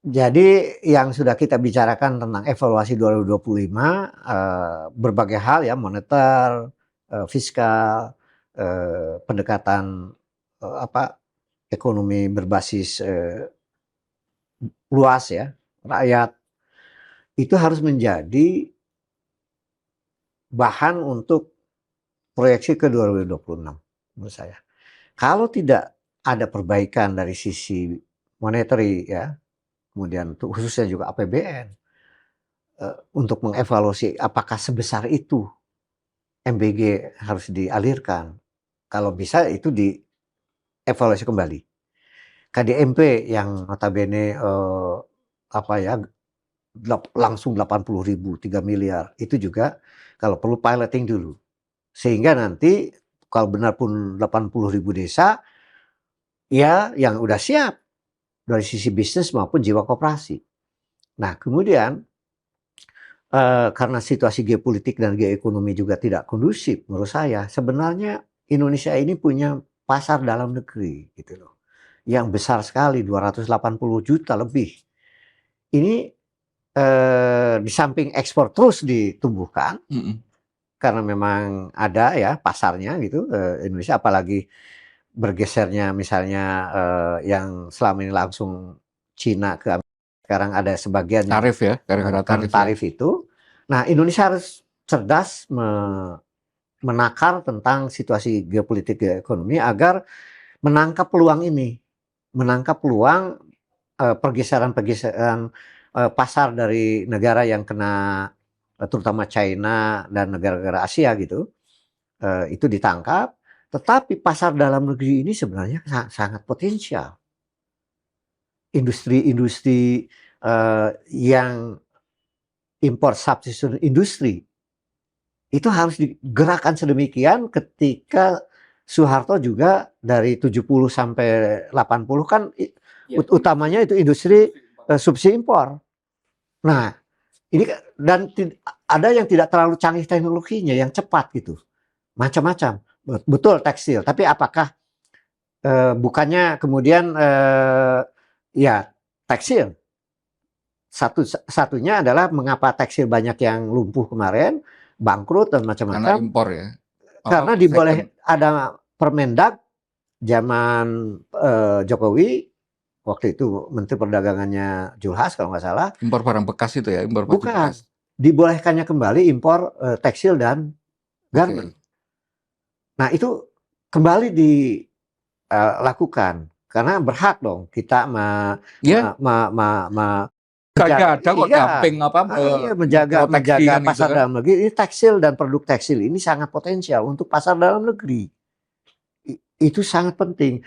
Jadi yang sudah kita bicarakan tentang evaluasi 2025, berbagai hal ya, moneter, fiskal, pendekatan ekonomi berbasis luas ya, rakyat, itu harus menjadi bahan untuk proyeksi ke 2026 menurut saya. Kalau tidak ada perbaikan dari sisi monetary ya, kemudian khususnya juga APBN, untuk mengevaluasi apakah sebesar itu MBG harus dialirkan. Kalau bisa itu dievaluasi kembali. KDMP yang notabene langsung 80.000, 3 miliar, itu juga kalau perlu piloting dulu. Sehingga nanti kalau benar pun 80.000 desa, ya yang udah siap dari sisi bisnis maupun jiwa koperasi. Nah kemudian karena situasi geopolitik dan geoekonomi juga tidak kondusif menurut saya, sebenarnya Indonesia ini punya pasar dalam negeri gitu loh, yang besar sekali, 280 juta lebih. Ini di samping ekspor terus ditumbuhkan, karena memang ada ya pasarnya gitu, Indonesia, apalagi bergesernya misalnya yang selama ini langsung Cina ke Amerika, sekarang ada sebagian tarif ya, gara-gara tarif itu. Nah Indonesia harus cerdas menakar tentang situasi geopolitik geoekonomi agar menangkap peluang ini, menangkap peluang pergeseran pasar dari negara yang kena, terutama China dan negara-negara Asia gitu, itu ditangkap. Tetapi pasar dalam negeri ini sebenarnya sangat potensial. Industri-industri yang import substitution industri itu harus digerakkan sedemikian. Ketika Soeharto juga dari 70 sampai 80 kan utamanya itu industri subsidi impor. Nah, ini dan ada yang tidak terlalu canggih teknologinya, yang cepat gitu. Macam-macam. Betul tekstil, tapi apakah bukannya kemudian ya tekstil. Satunya adalah mengapa tekstil banyak yang lumpuh kemarin, bangkrut dan macam-macam. Karena impor ya. Karena ada Permendag zaman Jokowi. Waktu itu Menteri Perdagangannya Julhas kalau nggak salah. Impor barang bekas itu ya? Impor baju bekas. Dibolehkannya kembali impor tekstil dan garment. Nah itu kembali dilakukan. Karena berhak dong kita ada kok dumping menjaga kan pasar dalam negeri. Ini tekstil dan produk tekstil ini sangat potensial untuk pasar dalam negeri. Itu sangat penting.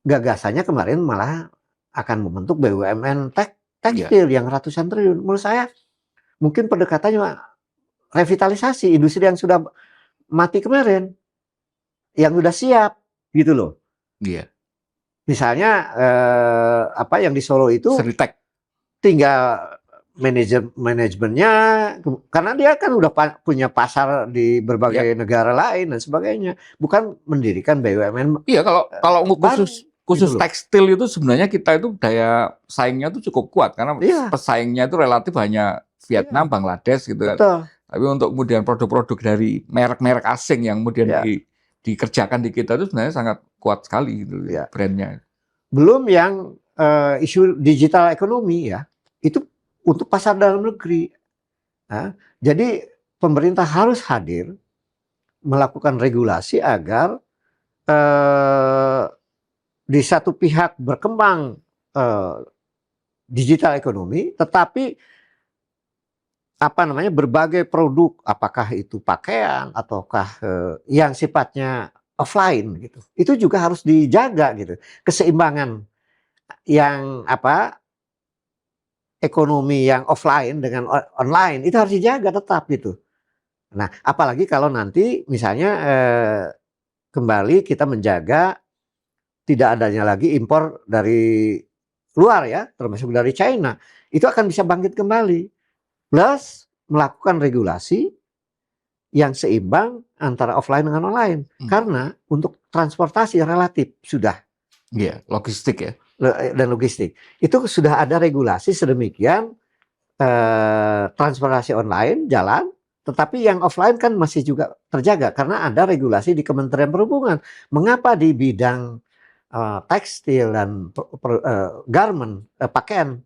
Gagasannya kemarin malah akan membentuk BUMN tekstil yang ratusan triliun. Menurut saya mungkin pendekatannya revitalisasi industri yang sudah mati kemarin, yang sudah siap gitu loh. Iya. Misalnya yang di Solo itu Seritek. Tinggal manajemennya, karena dia kan udah punya pasar di berbagai negara lain dan sebagainya. Bukan mendirikan BUMN. Iya, kalau khusus gitu tekstil itu sebenarnya kita itu daya saingnya itu cukup kuat karena pesaingnya itu relatif hanya Vietnam, Bangladesh gitu kan. Betul. Tapi untuk kemudian produk-produk dari merek-merek asing yang kemudian dikerjakan di kita itu sebenarnya sangat kuat sekali gitu brandnya. Belum yang isu digital ekonomi ya. itu untuk pasar dalam negeri. Nah, jadi pemerintah harus hadir melakukan regulasi agar di satu pihak berkembang digital ekonomi, tetapi berbagai produk, apakah itu pakaian ataukah yang sifatnya offline gitu, itu juga harus dijaga gitu, keseimbangan yang ekonomi yang offline dengan online itu harus dijaga tetap gitu. Nah, apalagi kalau nanti misalnya kembali kita menjaga tidak adanya lagi impor dari luar ya, termasuk dari China, itu akan bisa bangkit kembali. Plus melakukan regulasi yang seimbang antara offline dengan online. Karena untuk transportasi relatif sudah. Iya, logistik ya. Dan logistik. Itu sudah ada regulasi sedemikian transportasi online jalan, tetapi yang offline kan masih juga terjaga karena ada regulasi di Kementerian Perhubungan. Mengapa di bidang tekstil dan garment, pakaian,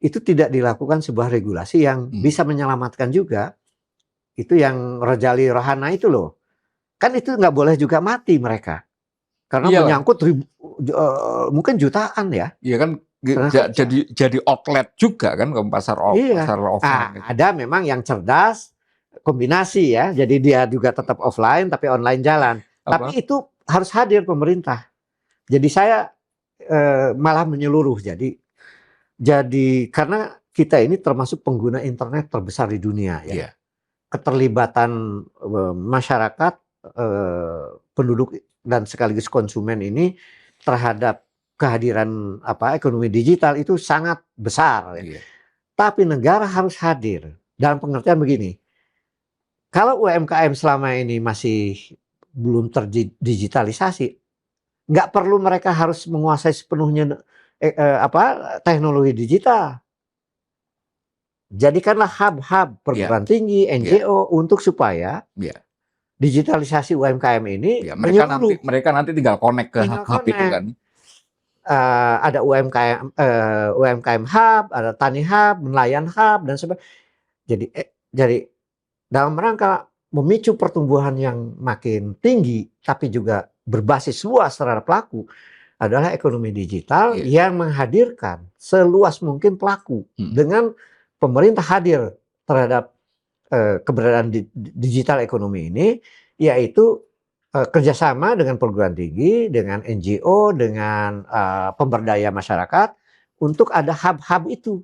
itu tidak dilakukan sebuah regulasi yang bisa menyelamatkan juga. Itu yang Rojali Rohana itu loh. Kan itu nggak boleh juga mati mereka. Karena menyangkut mungkin jutaan ya. Iya kan, jadi outlet juga kan ke pasar offline. Ada memang yang cerdas, kombinasi ya. Jadi dia juga tetap offline tapi online jalan. Tapi itu harus hadir pemerintah. Jadi saya malah menyeluruh. Jadi karena kita ini termasuk pengguna internet terbesar di dunia ya. Yeah. Keterlibatan masyarakat, penduduk dan sekaligus konsumen ini terhadap kehadiran ekonomi digital itu sangat besar. Ya. Yeah. Tapi negara harus hadir dalam pengertian begini. Kalau UMKM selama ini masih belum terdigitalisasi, nggak perlu mereka harus menguasai sepenuhnya teknologi digital. Jadikanlah hub-hub perguruan tinggi, NGO untuk supaya digitalisasi UMKM ini mereka nanti tinggal connect ke hub itu kan. Ada UMKM Hub, ada Tani Hub, Nelayan Hub dan sebagainya. Jadi dalam rangka memicu pertumbuhan yang makin tinggi, tapi juga berbasis luas terhadap pelaku, adalah ekonomi digital yang menghadirkan seluas mungkin pelaku dengan pemerintah hadir terhadap keberadaan digital ekonomi ini, yaitu kerjasama dengan perguruan tinggi, dengan NGO, dengan pemberdaya masyarakat untuk ada hub-hub itu.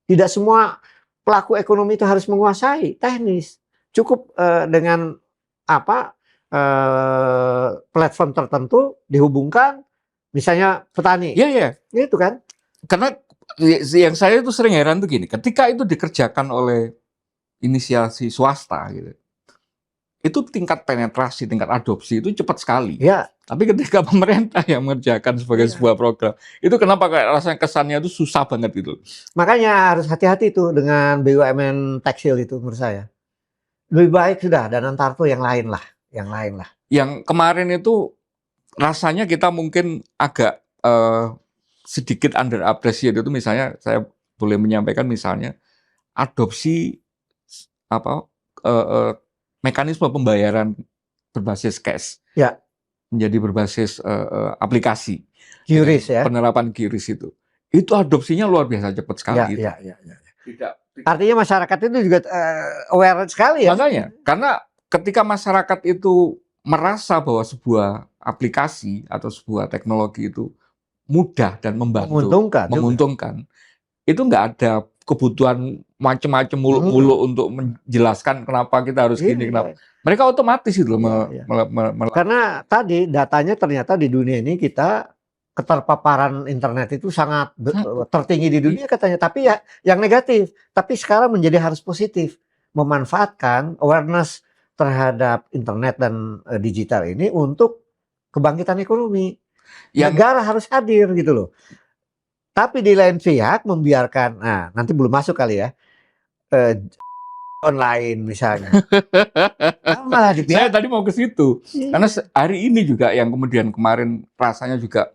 Tidak semua pelaku ekonomi itu harus menguasai teknis. Cukup dengan platform tertentu dihubungkan, misalnya petani. Iya. Itu kan. Karena yang saya itu sering heran tuh gini, ketika itu dikerjakan oleh inisiasi swasta gitu, itu tingkat penetrasi, tingkat adopsi itu cepat sekali. Ya. Tapi ketika pemerintah yang mengerjakan sebagai sebuah program, itu kenapa kayak rasanya kesannya itu susah banget gitu. Makanya harus hati-hati tuh dengan BUMN tekstil itu menurut saya. Lebih baik sudah dan Antarto yang lain lah. Yang kemarin itu rasanya kita mungkin agak sedikit under appreciate itu, misalnya saya boleh menyampaikan misalnya adopsi mekanisme pembayaran berbasis cash menjadi berbasis aplikasi QRIS ya, penerapan QRIS itu adopsinya luar biasa cepat sekali. Artinya masyarakat itu juga aware sekali ya. Makanya karena ketika masyarakat itu merasa bahwa sebuah aplikasi atau sebuah teknologi itu mudah dan menguntungkan, itu nggak ada kebutuhan macam-macam muluk-muluk untuk menjelaskan kenapa kita harus gini, kenapa. Mereka otomatis itu karena tadi datanya ternyata di dunia ini kita keterpaparan internet itu sangat tertinggi di dunia katanya, tapi ya yang negatif. Tapi sekarang menjadi harus positif, memanfaatkan awareness terhadap internet dan digital ini untuk kebangkitan ekonomi. Negara harus hadir gitu loh. Tapi di lain pihak membiarkan, nanti belum masuk kali ya, online misalnya. Malah saya tadi mau ke situ. Karena hari ini juga yang kemudian kemarin rasanya juga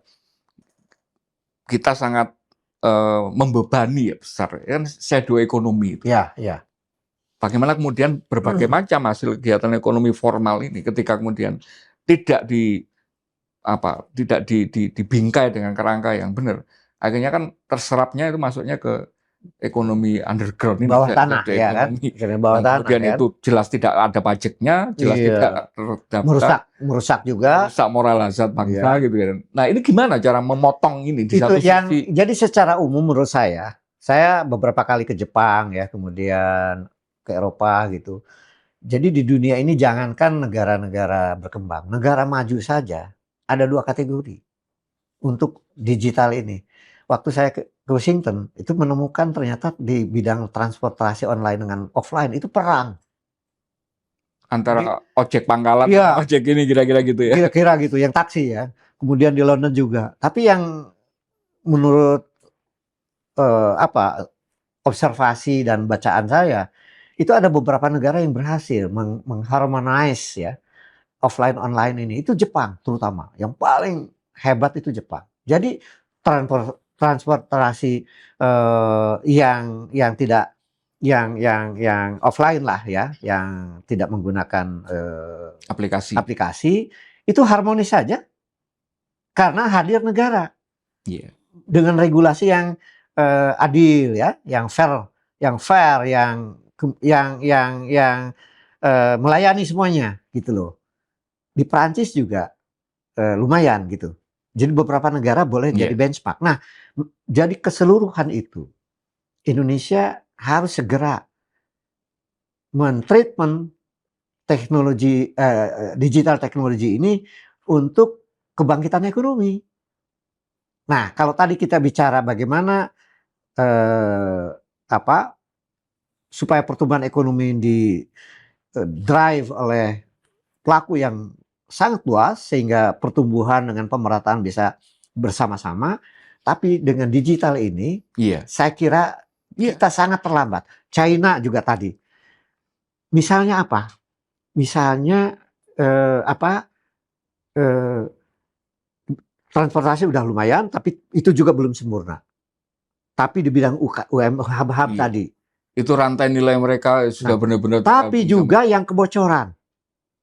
kita sangat membebani ya besar, kan shadow ekonomi itu. Ya, ya. Bagaimana kemudian berbagai macam hasil kegiatan ekonomi formal ini ketika kemudian tidak dibingkai dengan kerangka yang benar, akhirnya kan terserapnya itu masuknya ke ekonomi underground ini, Bawah tanah, shadow ya kan? ekonomi. Karena bawah Yang tanah kemudian kan. itu jelas tidak ada pajaknya, jelas Iya. tidak terdaftar, Merusak juga. merusak moral hazard bangsa Iya. gitu kan. Nah ini gimana cara memotong ini di Itu satu yang sisi? jadi secara umum menurut saya beberapa kali ke Jepang ya, kemudian ke Eropa gitu. Jadi di dunia ini jangankan negara-negara berkembang, negara maju saja ada 2 kategori untuk digital ini. Waktu saya ke Washington itu menemukan ternyata di bidang transportasi online dengan offline itu perang. Antara ojek pangkalan, Iya. ojek ini kira-kira gitu ya. Kira-kira gitu, yang taksi ya. Kemudian di London juga. Tapi yang menurut observasi dan bacaan saya, itu ada beberapa negara yang berhasil mengharmonize ya offline online ini. Itu Jepang terutama. Yang paling hebat itu Jepang. Jadi transportasi yang tidak yang offline lah ya, yang tidak menggunakan aplikasi itu harmonis saja karena hadir negara. Iya. Dengan regulasi yang adil ya, yang fair, yang melayani semuanya gitu loh. Di Prancis juga lumayan gitu. Jadi beberapa negara boleh jadi benchmark. Nah, jadi keseluruhan itu Indonesia harus segera mentreatment teknologi digital teknologi ini untuk kebangkitan ekonomi. Nah, kalau tadi kita bicara bagaimana supaya pertumbuhan ekonomi di drive oleh pelaku yang sangat luas sehingga pertumbuhan dengan pemerataan bisa bersama-sama, tapi dengan digital ini, saya kira kita sangat terlambat. China juga tadi. Misalnya apa? Misalnya transportasi udah lumayan, tapi itu juga belum sempurna. Tapi di bidang hub tadi. Itu rantai nilai mereka sudah benar-benar. Tapi juga yang kebocoran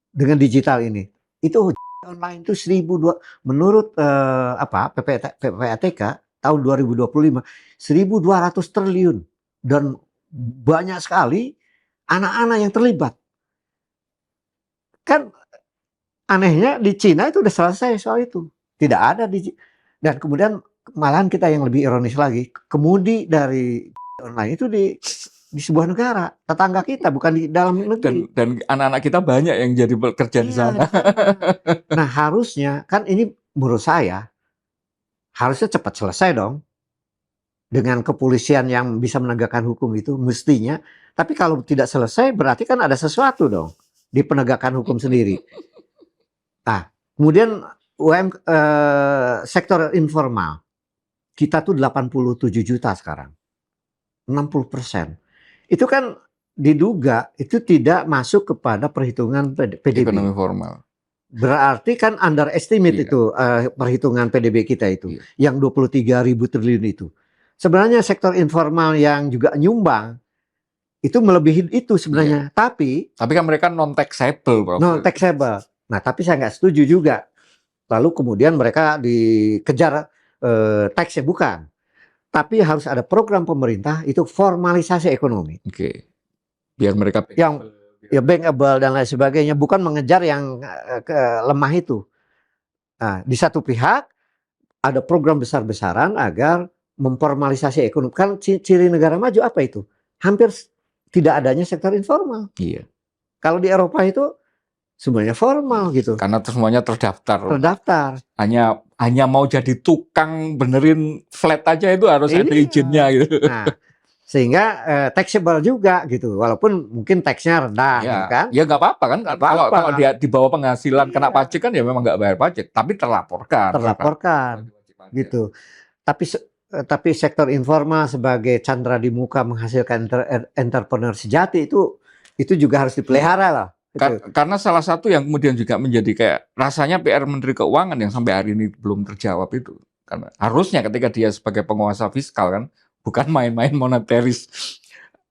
dengan digital ini. Itu online itu 1.200 menurut PPATK tahun 2025 1.200 triliun dan banyak sekali anak-anak yang terlibat. Kan anehnya di Cina itu udah selesai soal itu. Tidak ada dan kemudian malahan kita yang lebih ironis lagi, kemudi dari online itu di sebuah negara tetangga kita, bukan di dalam negeri. Dan anak-anak kita banyak yang jadi bekerja di sana. Nah harusnya kan ini menurut saya harusnya cepat selesai dong dengan kepolisian yang bisa menegakkan hukum itu mestinya. Tapi kalau tidak selesai berarti kan ada sesuatu dong di penegakan hukum sendiri. Nah kemudian sektor informal kita tuh 87 juta sekarang, 60%. Itu kan diduga itu tidak masuk kepada perhitungan PDB. Ekonomi formal. Berarti kan underestimate itu perhitungan PDB kita itu, yang 23.000 triliun itu. Sebenarnya sektor informal yang juga nyumbang itu melebihi itu sebenarnya. Tapi kan mereka non taxable, non taxable. Nah, tapi saya nggak setuju juga. Lalu kemudian mereka dikejar taxnya, bukan. Tapi harus ada program pemerintah itu formalisasi ekonomi. Biar mereka yang bankable dan lain sebagainya, bukan mengejar yang lemah itu. Nah, di satu pihak ada program besar-besaran agar memformalisasi ekonomi. Kan ciri negara maju apa itu? Hampir tidak adanya sektor informal. Iya. Kalau di Eropa itu semuanya formal gitu. Karena semuanya terdaftar. Hanya mau jadi tukang benerin flat aja itu harus ada izinnya gitu. Nah, sehingga taxable juga gitu. Walaupun mungkin taxnya rendah, gitu kan? Ya nggak apa-apa kan. Kalau dia di bawah penghasilan kena pajak kan ya memang nggak bayar pajak, tapi terlaporkan. Gitu. Tapi sektor informal sebagai candra di muka menghasilkan entrepreneur sejati itu juga harus dipelihara lah. Karena salah satu yang kemudian juga menjadi kayak rasanya PR Menteri Keuangan yang sampai hari ini belum terjawab itu. Karena harusnya ketika dia sebagai penguasa fiskal kan, bukan main-main moneteris.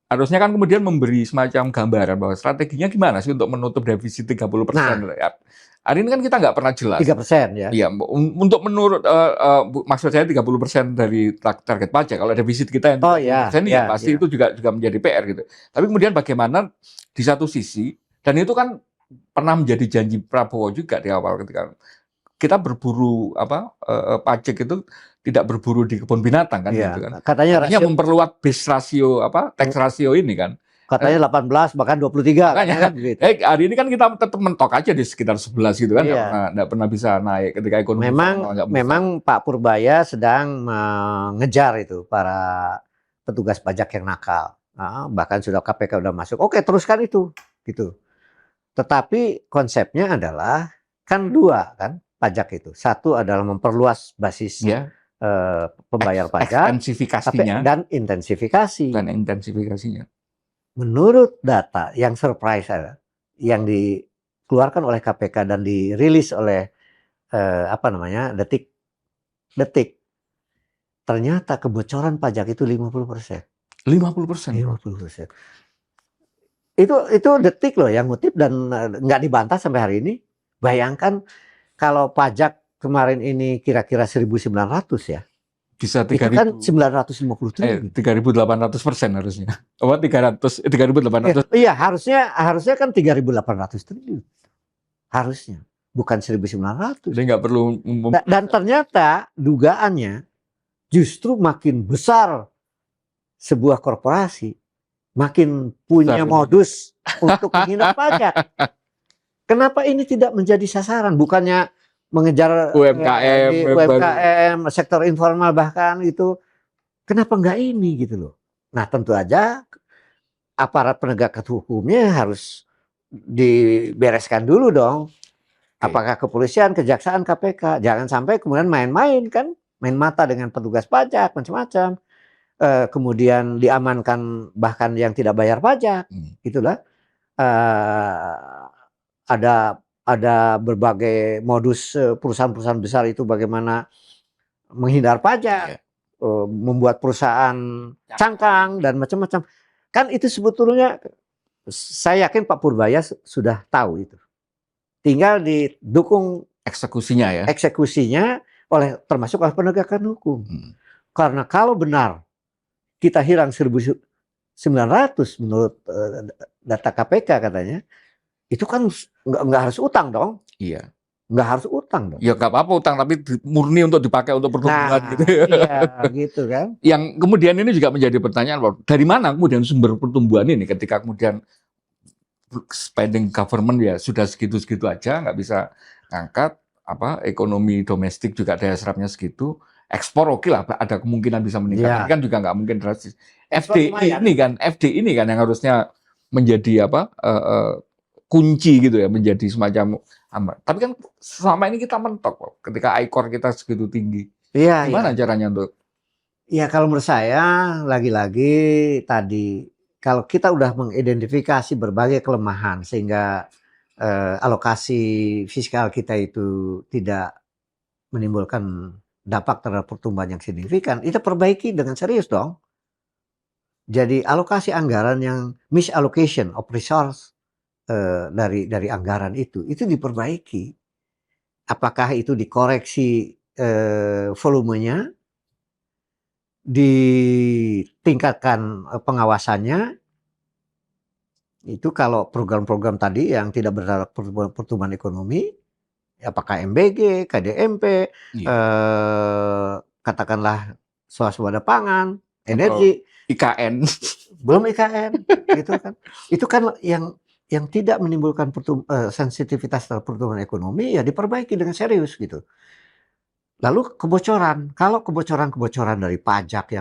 Harusnya kan kemudian memberi semacam gambaran bahwa strateginya gimana sih untuk menutup defisit 30%. Nah, Hari ini kan kita nggak pernah jelas. 3% ya. Iya, untuk menurut maksud saya 30% dari target pajak. Kalau defisit kita yang 30% ya pasti itu juga menjadi PR gitu. Tapi kemudian bagaimana di satu sisi, dan itu kan pernah menjadi janji Prabowo juga di awal ketika kita berburu pajak itu tidak berburu di kebun binatang kan gitu kan. Katanya memperluas base rasio tax rasio ini kan. Katanya 18 bahkan 23 kan gitu. Hari ini kan kita tetap mentok aja di sekitar 11 gitu kan, nggak pernah bisa naik ketika ekonomi. Memang Pak Purbaya sedang mengejar itu para petugas pajak yang nakal. Bahkan sudah KPK udah masuk. Oke, teruskan itu gitu. Tetapi konsepnya adalah kan dua kan pajak itu. Satu adalah memperluas basis pembayar pajak dan intensifikasinya. Menurut data yang surprise yang dikeluarkan oleh KPK dan dirilis oleh Detik, ternyata kebocoran pajak itu 50%. 50%. Itu Detik loh yang ngutip dan nggak dibantah sampai hari ini. Bayangkan kalau pajak kemarin ini kira-kira 1.900 ya. Bisa 3.000. Itu kan 950 triliun. 3.800% harusnya. 3.800. Iya, harusnya kan 3.800 triliun. Harusnya, bukan 1.900. Jadi nggak perlu. Dan ternyata dugaannya justru makin besar sebuah korporasi makin punya modus untuk menghindar pajak. Kenapa ini tidak menjadi sasaran? Bukannya mengejar UMKM, sektor informal bahkan itu. Kenapa enggak ini gitu loh? Nah, tentu aja aparat penegak hukumnya harus dibereskan dulu dong. Apakah kepolisian, kejaksaan, KPK. Jangan sampai kemudian main-main kan. Main mata dengan petugas pajak, macam-macam. Kemudian diamankan bahkan yang tidak bayar pajak. Itulah. Ada berbagai modus perusahaan-perusahaan besar itu bagaimana menghindar pajak, membuat perusahaan cangkang dan macam-macam. Kan itu sebetulnya saya yakin Pak Purbaya sudah tahu itu. Tinggal didukung eksekusinya termasuk oleh penegakan hukum. Karena kalau benar kita hilang 1.900 menurut data KPK katanya, itu kan nggak harus utang dong. Iya. Nggak harus utang dong. Ya nggak apa-apa utang, tapi murni untuk dipakai untuk pertumbuhan gitu. Iya, gitu kan. Yang kemudian ini juga menjadi pertanyaan, dari mana kemudian sumber pertumbuhan ini ketika kemudian spending government ya sudah segitu-segitu aja, nggak bisa ngangkat ekonomi domestik juga daya serapnya segitu, ekspor oke lah, ada kemungkinan bisa meningkat, kan juga nggak mungkin drastis. FDI ini kan yang harusnya menjadi kunci gitu ya, menjadi semacam tapi kan selama ini kita mentok kok ketika ICOR kita segitu tinggi. Gimana caranya untuk? Ya kalau menurut saya lagi-lagi tadi kalau kita udah mengidentifikasi berbagai kelemahan sehingga alokasi fiskal kita itu tidak menimbulkan dampak terhadap pertumbuhan yang signifikan, kita perbaiki dengan serius dong. Jadi alokasi anggaran yang misallocation of resource dari anggaran itu diperbaiki. Apakah itu dikoreksi volumenya, ditingkatkan pengawasannya. Itu kalau program-program tadi yang tidak berdampak pertumbuhan ekonomi, apakah MBG, KDMP, katakanlah swasembada pangan, energi, IKN, belum IKN, gitu kan? Itu kan yang tidak menimbulkan sensitivitas terhadap pertumbuhan ekonomi ya diperbaiki dengan serius gitu. Lalu kebocoran, kalau kebocoran dari pajak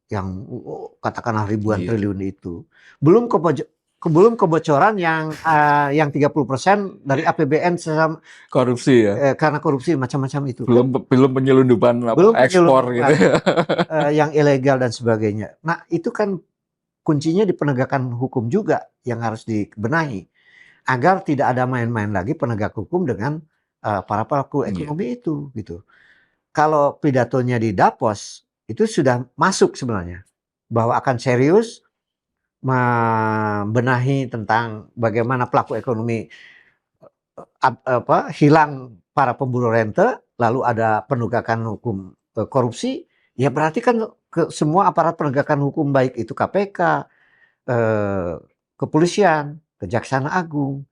yang katakanlah ribuan triliun itu, belum kebocoran yang 30% dari APBN korupsi ya. Karena korupsi macam-macam itu. Belum penyelundupan ekspor gitu. Yang ilegal dan sebagainya. Nah, itu kan kuncinya di penegakan hukum juga yang harus dibenahi agar tidak ada main-main lagi penegak hukum dengan para pelaku ekonomi itu gitu. kalau pidatonya di Davos itu sudah masuk sebenarnya bahwa akan serius membenahi tentang bagaimana pelaku ekonomi hilang para pemburu rente, lalu ada penegakan hukum korupsi, ya berarti kan semua aparat penegakan hukum baik itu KPK, kepolisian, Kejaksaan Agung,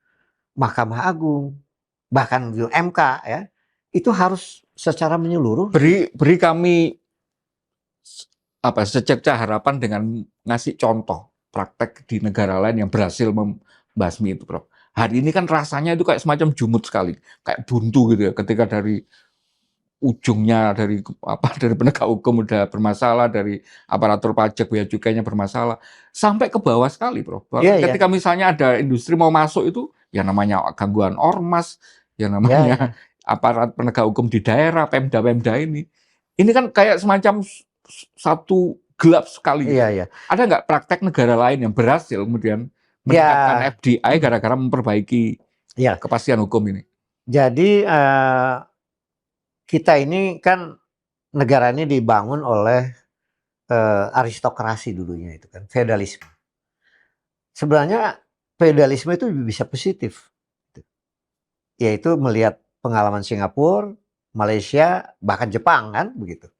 Mahkamah Agung, bahkan MK ya, itu harus secara menyeluruh. Beri kami secerca harapan dengan ngasih contoh praktek di negara lain yang berhasil membasmi itu, Prof. Hari ini kan rasanya itu kayak semacam jumut sekali, kayak buntu gitu ya, ketika dari ujungnya dari penegak hukum udah bermasalah, dari aparatur pajak bea cukainya bermasalah, sampai ke bawah sekali, Prof. Ketika misalnya ada industri mau masuk itu, ya namanya gangguan ormas, ya namanya aparat penegak hukum di daerah, Pemda ini kan kayak semacam satu gelap sekali. Ada nggak praktek negara lain yang berhasil kemudian meningkatkan FDI gara-gara memperbaiki kepastian hukum ini? Jadi kita ini kan negara ini dibangun oleh aristokrasi dulunya itu kan, feodalisme. Sebenarnya feodalisme itu bisa positif, yaitu melihat pengalaman Singapura, Malaysia, bahkan Jepang kan begitu.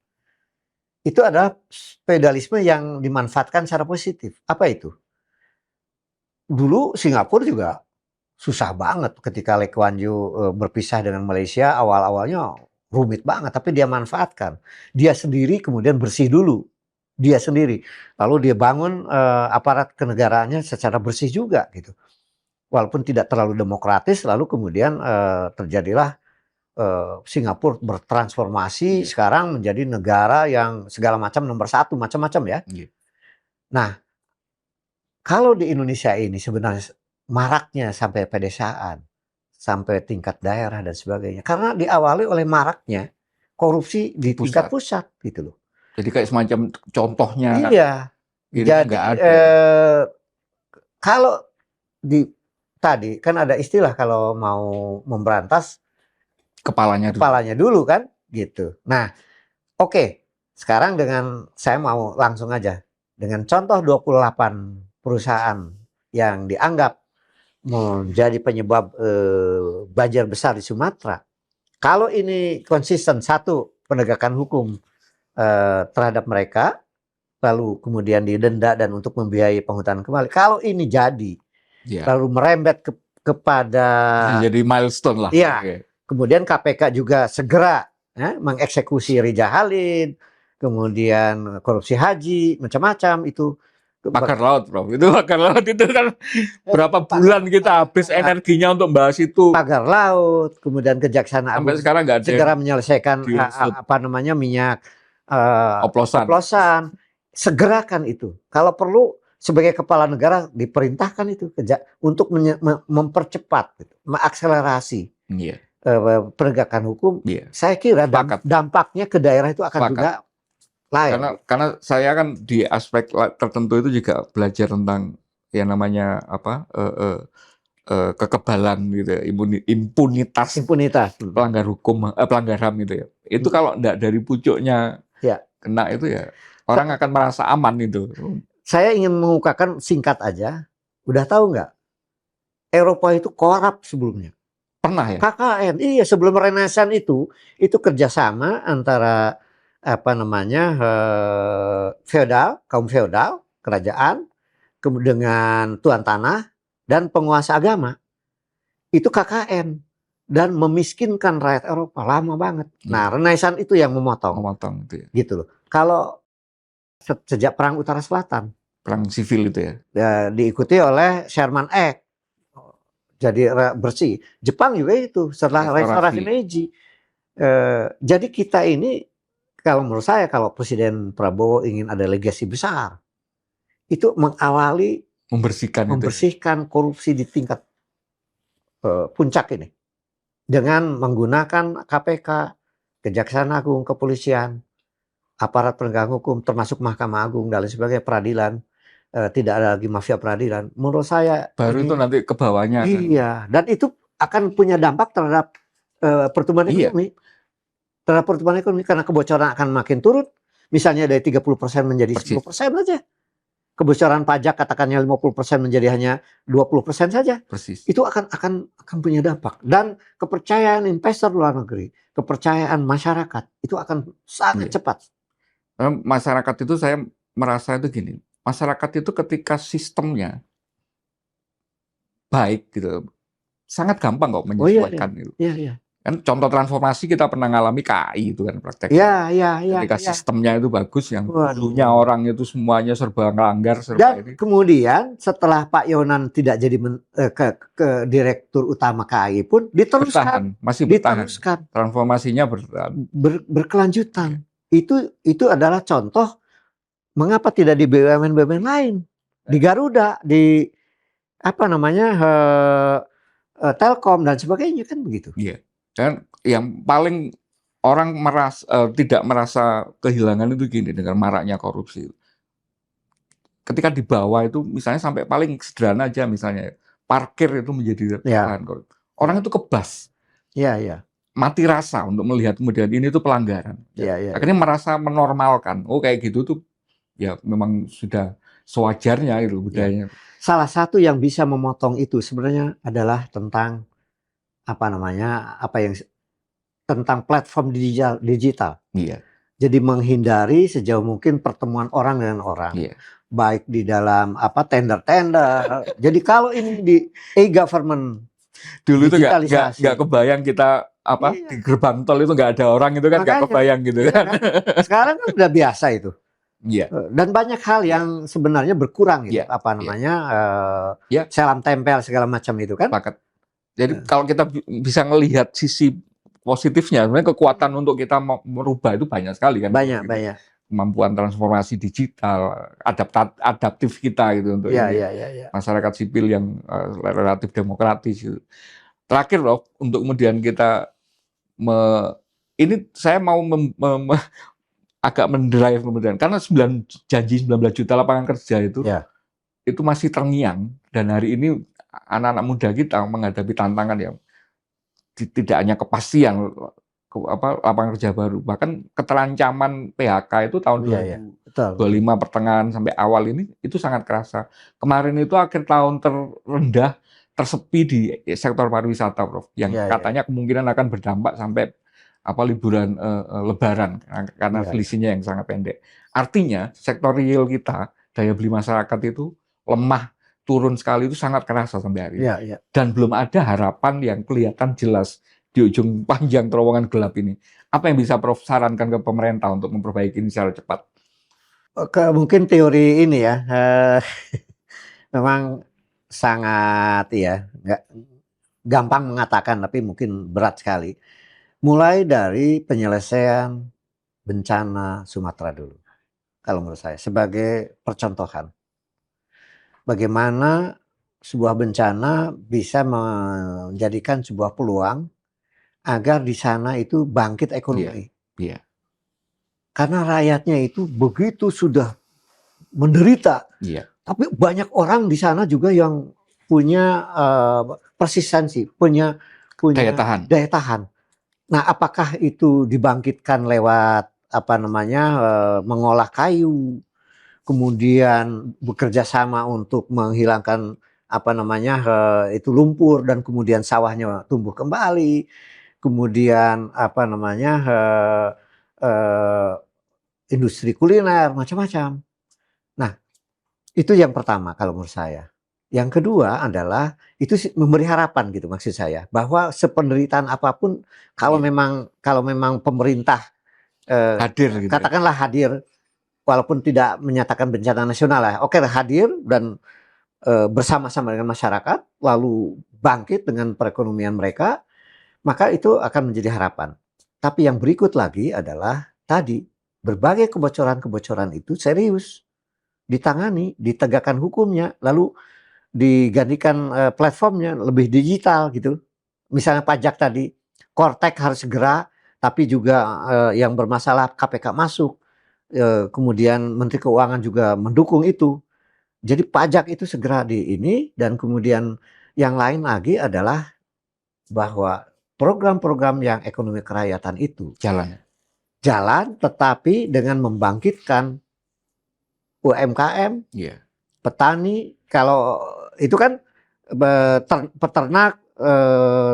Itu adalah feodalisme yang dimanfaatkan secara positif. Apa itu? Dulu Singapura juga susah banget ketika Lee Kuan Yew berpisah dengan Malaysia, awal-awalnya rumit banget, tapi dia manfaatkan. Dia sendiri kemudian bersih dulu. Dia sendiri. Lalu dia bangun aparat kenegaraannya secara bersih juga gitu. Walaupun tidak terlalu demokratis, lalu kemudian terjadilah Singapura bertransformasi sekarang menjadi negara yang segala macam nomor 1, macam-macam ya. Nah, kalau di Indonesia ini sebenarnya maraknya sampai pedesaan, sampai tingkat daerah dan sebagainya, karena diawali oleh maraknya korupsi di tingkat pusat gitu loh. Jadi kayak semacam contohnya. Iya. Jadi kalau tadi kan ada istilah kalau mau memberantas kepalanya dulu kan gitu. Nah, oke. Sekarang saya mau langsung aja dengan contoh 28 perusahaan yang dianggap menjadi penyebab banjir besar di Sumatera. Kalau ini konsisten, satu, penegakan hukum terhadap mereka, lalu kemudian didenda dan untuk membiayai penghutanan kembali. Kalau ini jadi, lalu merembet kepada jadi milestone lah. Iya. Kemudian KPK juga segera mengeksekusi Rija Halid, kemudian korupsi haji, macam-macam itu. Pakar laut, Prof. Itu pakar laut itu kan berapa bulan kita habis energinya untuk bahas itu. Pagar laut, kemudian Kejaksaan Agung sampai sekarang nggak ada segera menyelesaikan minyak oplosan. Segerakan itu. Kalau perlu sebagai kepala negara diperintahkan itu untuk mempercepat, mengakselerasi penegakan hukum. Saya kira dampaknya ke daerah itu akan juga lain. Karena saya kan di aspek tertentu itu juga belajar tentang yang namanya kekebalan gitu ya, impunitas pelanggar hukum, pelanggar HAM gitu ya. Itu kalau enggak dari pucuknya kena itu ya orang akan merasa aman itu. Saya ingin mengungkapkan singkat aja. Udah tahu nggak? Eropa itu korup sebelumnya. Pernah ya? KKN, iya, sebelum Renaissance itu kerjasama antara kaum feodal, kerajaan, dengan tuan tanah dan penguasa agama. Itu KKN dan memiskinkan rakyat Eropa lama banget. Nah, Renaissance itu yang memotong itu ya. Gitu loh. Kalau sejak Perang Utara Selatan, perang sivil itu ya diikuti oleh Sherman Act. Jadi bersih. Jepang juga itu setelah restorasi Meiji. Jadi kita ini, kalau menurut saya, kalau Presiden Prabowo ingin ada legasi besar, itu mengawali membersihkan korupsi di tingkat puncak ini dengan menggunakan KPK, Kejaksaan Agung, kepolisian, aparat penegak hukum, termasuk Mahkamah Agung dan lain sebagainya, peradilan. Tidak ada lagi mafia peradilan. Menurut saya baru itu nanti ke bawahnya. Iya, dan itu akan punya dampak terhadap pertumbuhan ekonomi. terhadap pertumbuhan ekonomi karena kebocoran akan makin turun. Misalnya dari 30% menjadi Persis. 10% saja. Kebocoran pajak katakannya 50% menjadi hanya 20% saja. Persis. Itu akan punya dampak, dan kepercayaan investor luar negeri, kepercayaan masyarakat itu akan sangat Iya. cepat. Masyarakat itu saya merasa itu gini, masyarakat itu ketika sistemnya baik gitu, sangat gampang kok Oh iya, menyesuaikan gitu. iya. Kan contoh transformasi kita pernah ngalami KAI itu kan prakteknya. Iya. Ketika sistemnya itu bagus, yang dulunya Waduh. orang itu semuanya serba ngelanggar, serba Dan ini. kemudian setelah Pak Yonan tidak jadi ke direktur utama KAI pun Bertahan, masih bertahan. diteruskan Transformasinya bertahan. berkelanjutan. Itu adalah contoh mengapa tidak di BUMN lain, di Garuda, di apa namanya Telkom dan sebagainya, kan begitu. Iya. Dan yang paling orang tidak merasa kehilangan itu gini dengan maraknya korupsi. Ketika di bawah itu misalnya sampai paling sederhana aja, misalnya parkir itu menjadi lahan korupsi. Orang itu kebas. Iya. Mati rasa untuk melihat kemudian ini tuh pelanggaran. Iya. Akhirnya merasa menormalkan. Oh, kayak gitu tuh ya memang sudah sewajarnya itu budayanya. Salah satu yang bisa memotong itu sebenarnya adalah tentang tentang platform digital. Iya. Jadi menghindari sejauh mungkin pertemuan orang dengan orang. Iya. Baik di dalam tender. Jadi kalau ini di e-government, dulu itu digitalisasi, nggak kebayang kita di gerbang tol itu nggak ada orang itu kan, nggak kebayang gitu kan. Sekarang kan udah biasa itu. Iya. Dan banyak hal yang sebenarnya berkurang gitu. Salam tempel segala macam itu kan. Jadi kalau kita bisa melihat sisi positifnya, sebenarnya kekuatan untuk kita merubah itu banyak sekali kan. Banyak. Kemampuan transformasi digital, adaptif kita gitu untuk ini. Masyarakat sipil yang relatif demokratis gitu. Terakhir loh, untuk kemudian kita ini saya mau agak mendrive kemudian, karena janji 19 juta lapangan kerja itu masih terngiang, dan hari ini anak-anak muda kita menghadapi tantangan yang tidak hanya kepastian lapangan kerja baru, bahkan keterancaman PHK itu tahun 2025 pertengahan sampai awal ini itu sangat kerasa. Kemarin itu akhir tahun terendah, tersepi di sektor pariwisata, Prof, yang katanya kemungkinan akan berdampak sampai liburan Lebaran karena selisihnya yang sangat pendek. Artinya sektor real kita, daya beli masyarakat itu lemah, turun sekali, itu sangat kerasa sampai hari ini. Dan belum ada harapan yang kelihatan jelas di ujung panjang terowongan gelap ini. Apa yang bisa Prof sarankan ke pemerintah untuk memperbaiki ini secara cepat? Mungkin teori ini memang sangat nggak gampang mengatakan, tapi mungkin berat sekali. Mulai dari penyelesaian bencana Sumatera dulu, kalau menurut saya, sebagai percontohan. Bagaimana sebuah bencana bisa menjadikan sebuah peluang agar di sana itu bangkit ekonomi. Iya. Karena rakyatnya itu begitu sudah menderita. Tapi banyak orang di sana juga yang punya persistensi, punya daya tahan. Nah, apakah itu dibangkitkan lewat mengolah kayu, kemudian bekerja sama untuk menghilangkan itu lumpur, dan kemudian sawahnya tumbuh kembali, kemudian industri kuliner, macam-macam. Nah, itu yang pertama kalau menurut saya. Yang kedua adalah itu memberi harapan gitu, maksud saya, bahwa sependeritaan apapun, kalau memang pemerintah hadir gitu, katakanlah hadir, walaupun tidak menyatakan bencana nasional hadir dan bersama-sama dengan masyarakat, lalu bangkit dengan perekonomian mereka, maka itu akan menjadi harapan. Tapi yang berikut lagi adalah tadi, berbagai kebocoran-kebocoran itu serius ditangani, ditegakkan hukumnya, lalu digantikan platformnya lebih digital gitu. Misalnya pajak tadi, Kortek harus segera, tapi juga yang bermasalah KPK masuk, kemudian Menteri Keuangan juga mendukung itu. Jadi pajak itu segera dan kemudian yang lain lagi adalah bahwa program-program yang ekonomi kerakyatan itu Jalan. jalan, tetapi dengan membangkitkan UMKM, Iya. petani. Kalau itu kan peternak,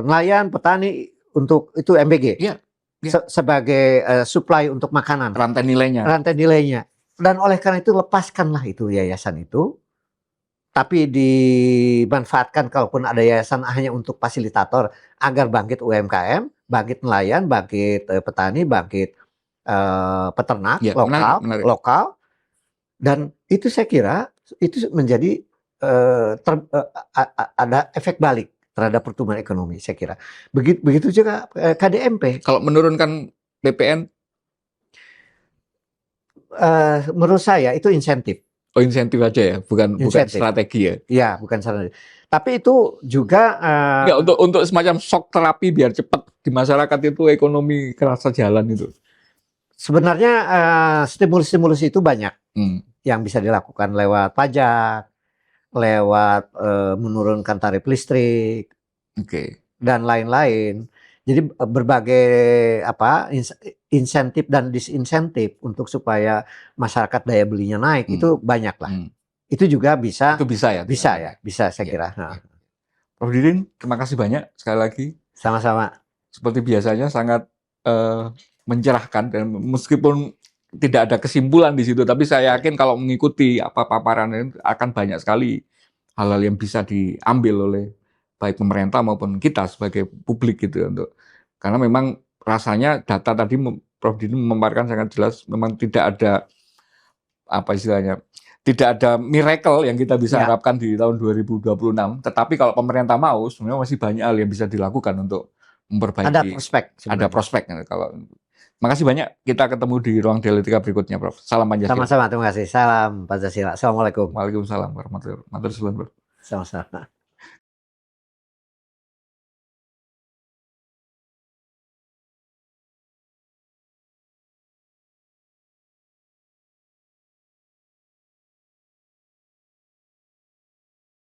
nelayan, petani, untuk itu MBG. Iya, iya. Sebagai supply untuk makanan. Rantai nilainya. Rantai nilainya. Dan oleh karena itu lepaskanlah itu yayasan itu. Tapi dimanfaatkan kalaupun ada yayasan hanya untuk fasilitator agar bangkit UMKM, bangkit nelayan, bangkit petani, bangkit peternak Ya, menarik. lokal. Dan itu saya kira itu menjadi ada efek balik terhadap pertumbuhan ekonomi, saya kira. Begitu juga KDMP. Kalau menurunkan PPN, menurut saya itu insentif. oh insentif aja ya, bukan strategi ya. Iya, bukan strategi. Tapi itu juga ya, untuk semacam shock terapi biar cepat di masyarakat itu ekonomi kerasa jalan itu. Sebenarnya stimulus-stimulus itu banyak yang bisa dilakukan lewat pajak, lewat menurunkan tarif listrik, dan lain-lain. Jadi berbagai insentif dan disinsentif untuk supaya masyarakat daya belinya naik itu banyak lah. Itu juga bisa. Itu bisa ya. Bisa saya kira. Prof. Didin, terima kasih banyak sekali lagi. Sama-sama. Seperti biasanya sangat mencerahkan, dan meskipun tidak ada kesimpulan di situ, tapi saya yakin kalau mengikuti paparan ini akan banyak sekali hal-hal yang bisa diambil oleh baik pemerintah maupun kita sebagai publik gitu, karena memang rasanya data tadi Prof. Didin memaparkan sangat jelas, memang tidak ada tidak ada miracle yang kita bisa harapkan di tahun 2026. Tetapi kalau pemerintah mau, sebenarnya masih banyak hal yang bisa dilakukan untuk memperbaiki. Ada prospek. Makasih banyak. Kita ketemu di ruang dialektika berikutnya, Prof. Salam Pancasila. Sama-sama, terima kasih. Salam Pancasila. Assalamualaikum. Waalaikumsalam warahmatullahi wabarakatuh. Sama-sama.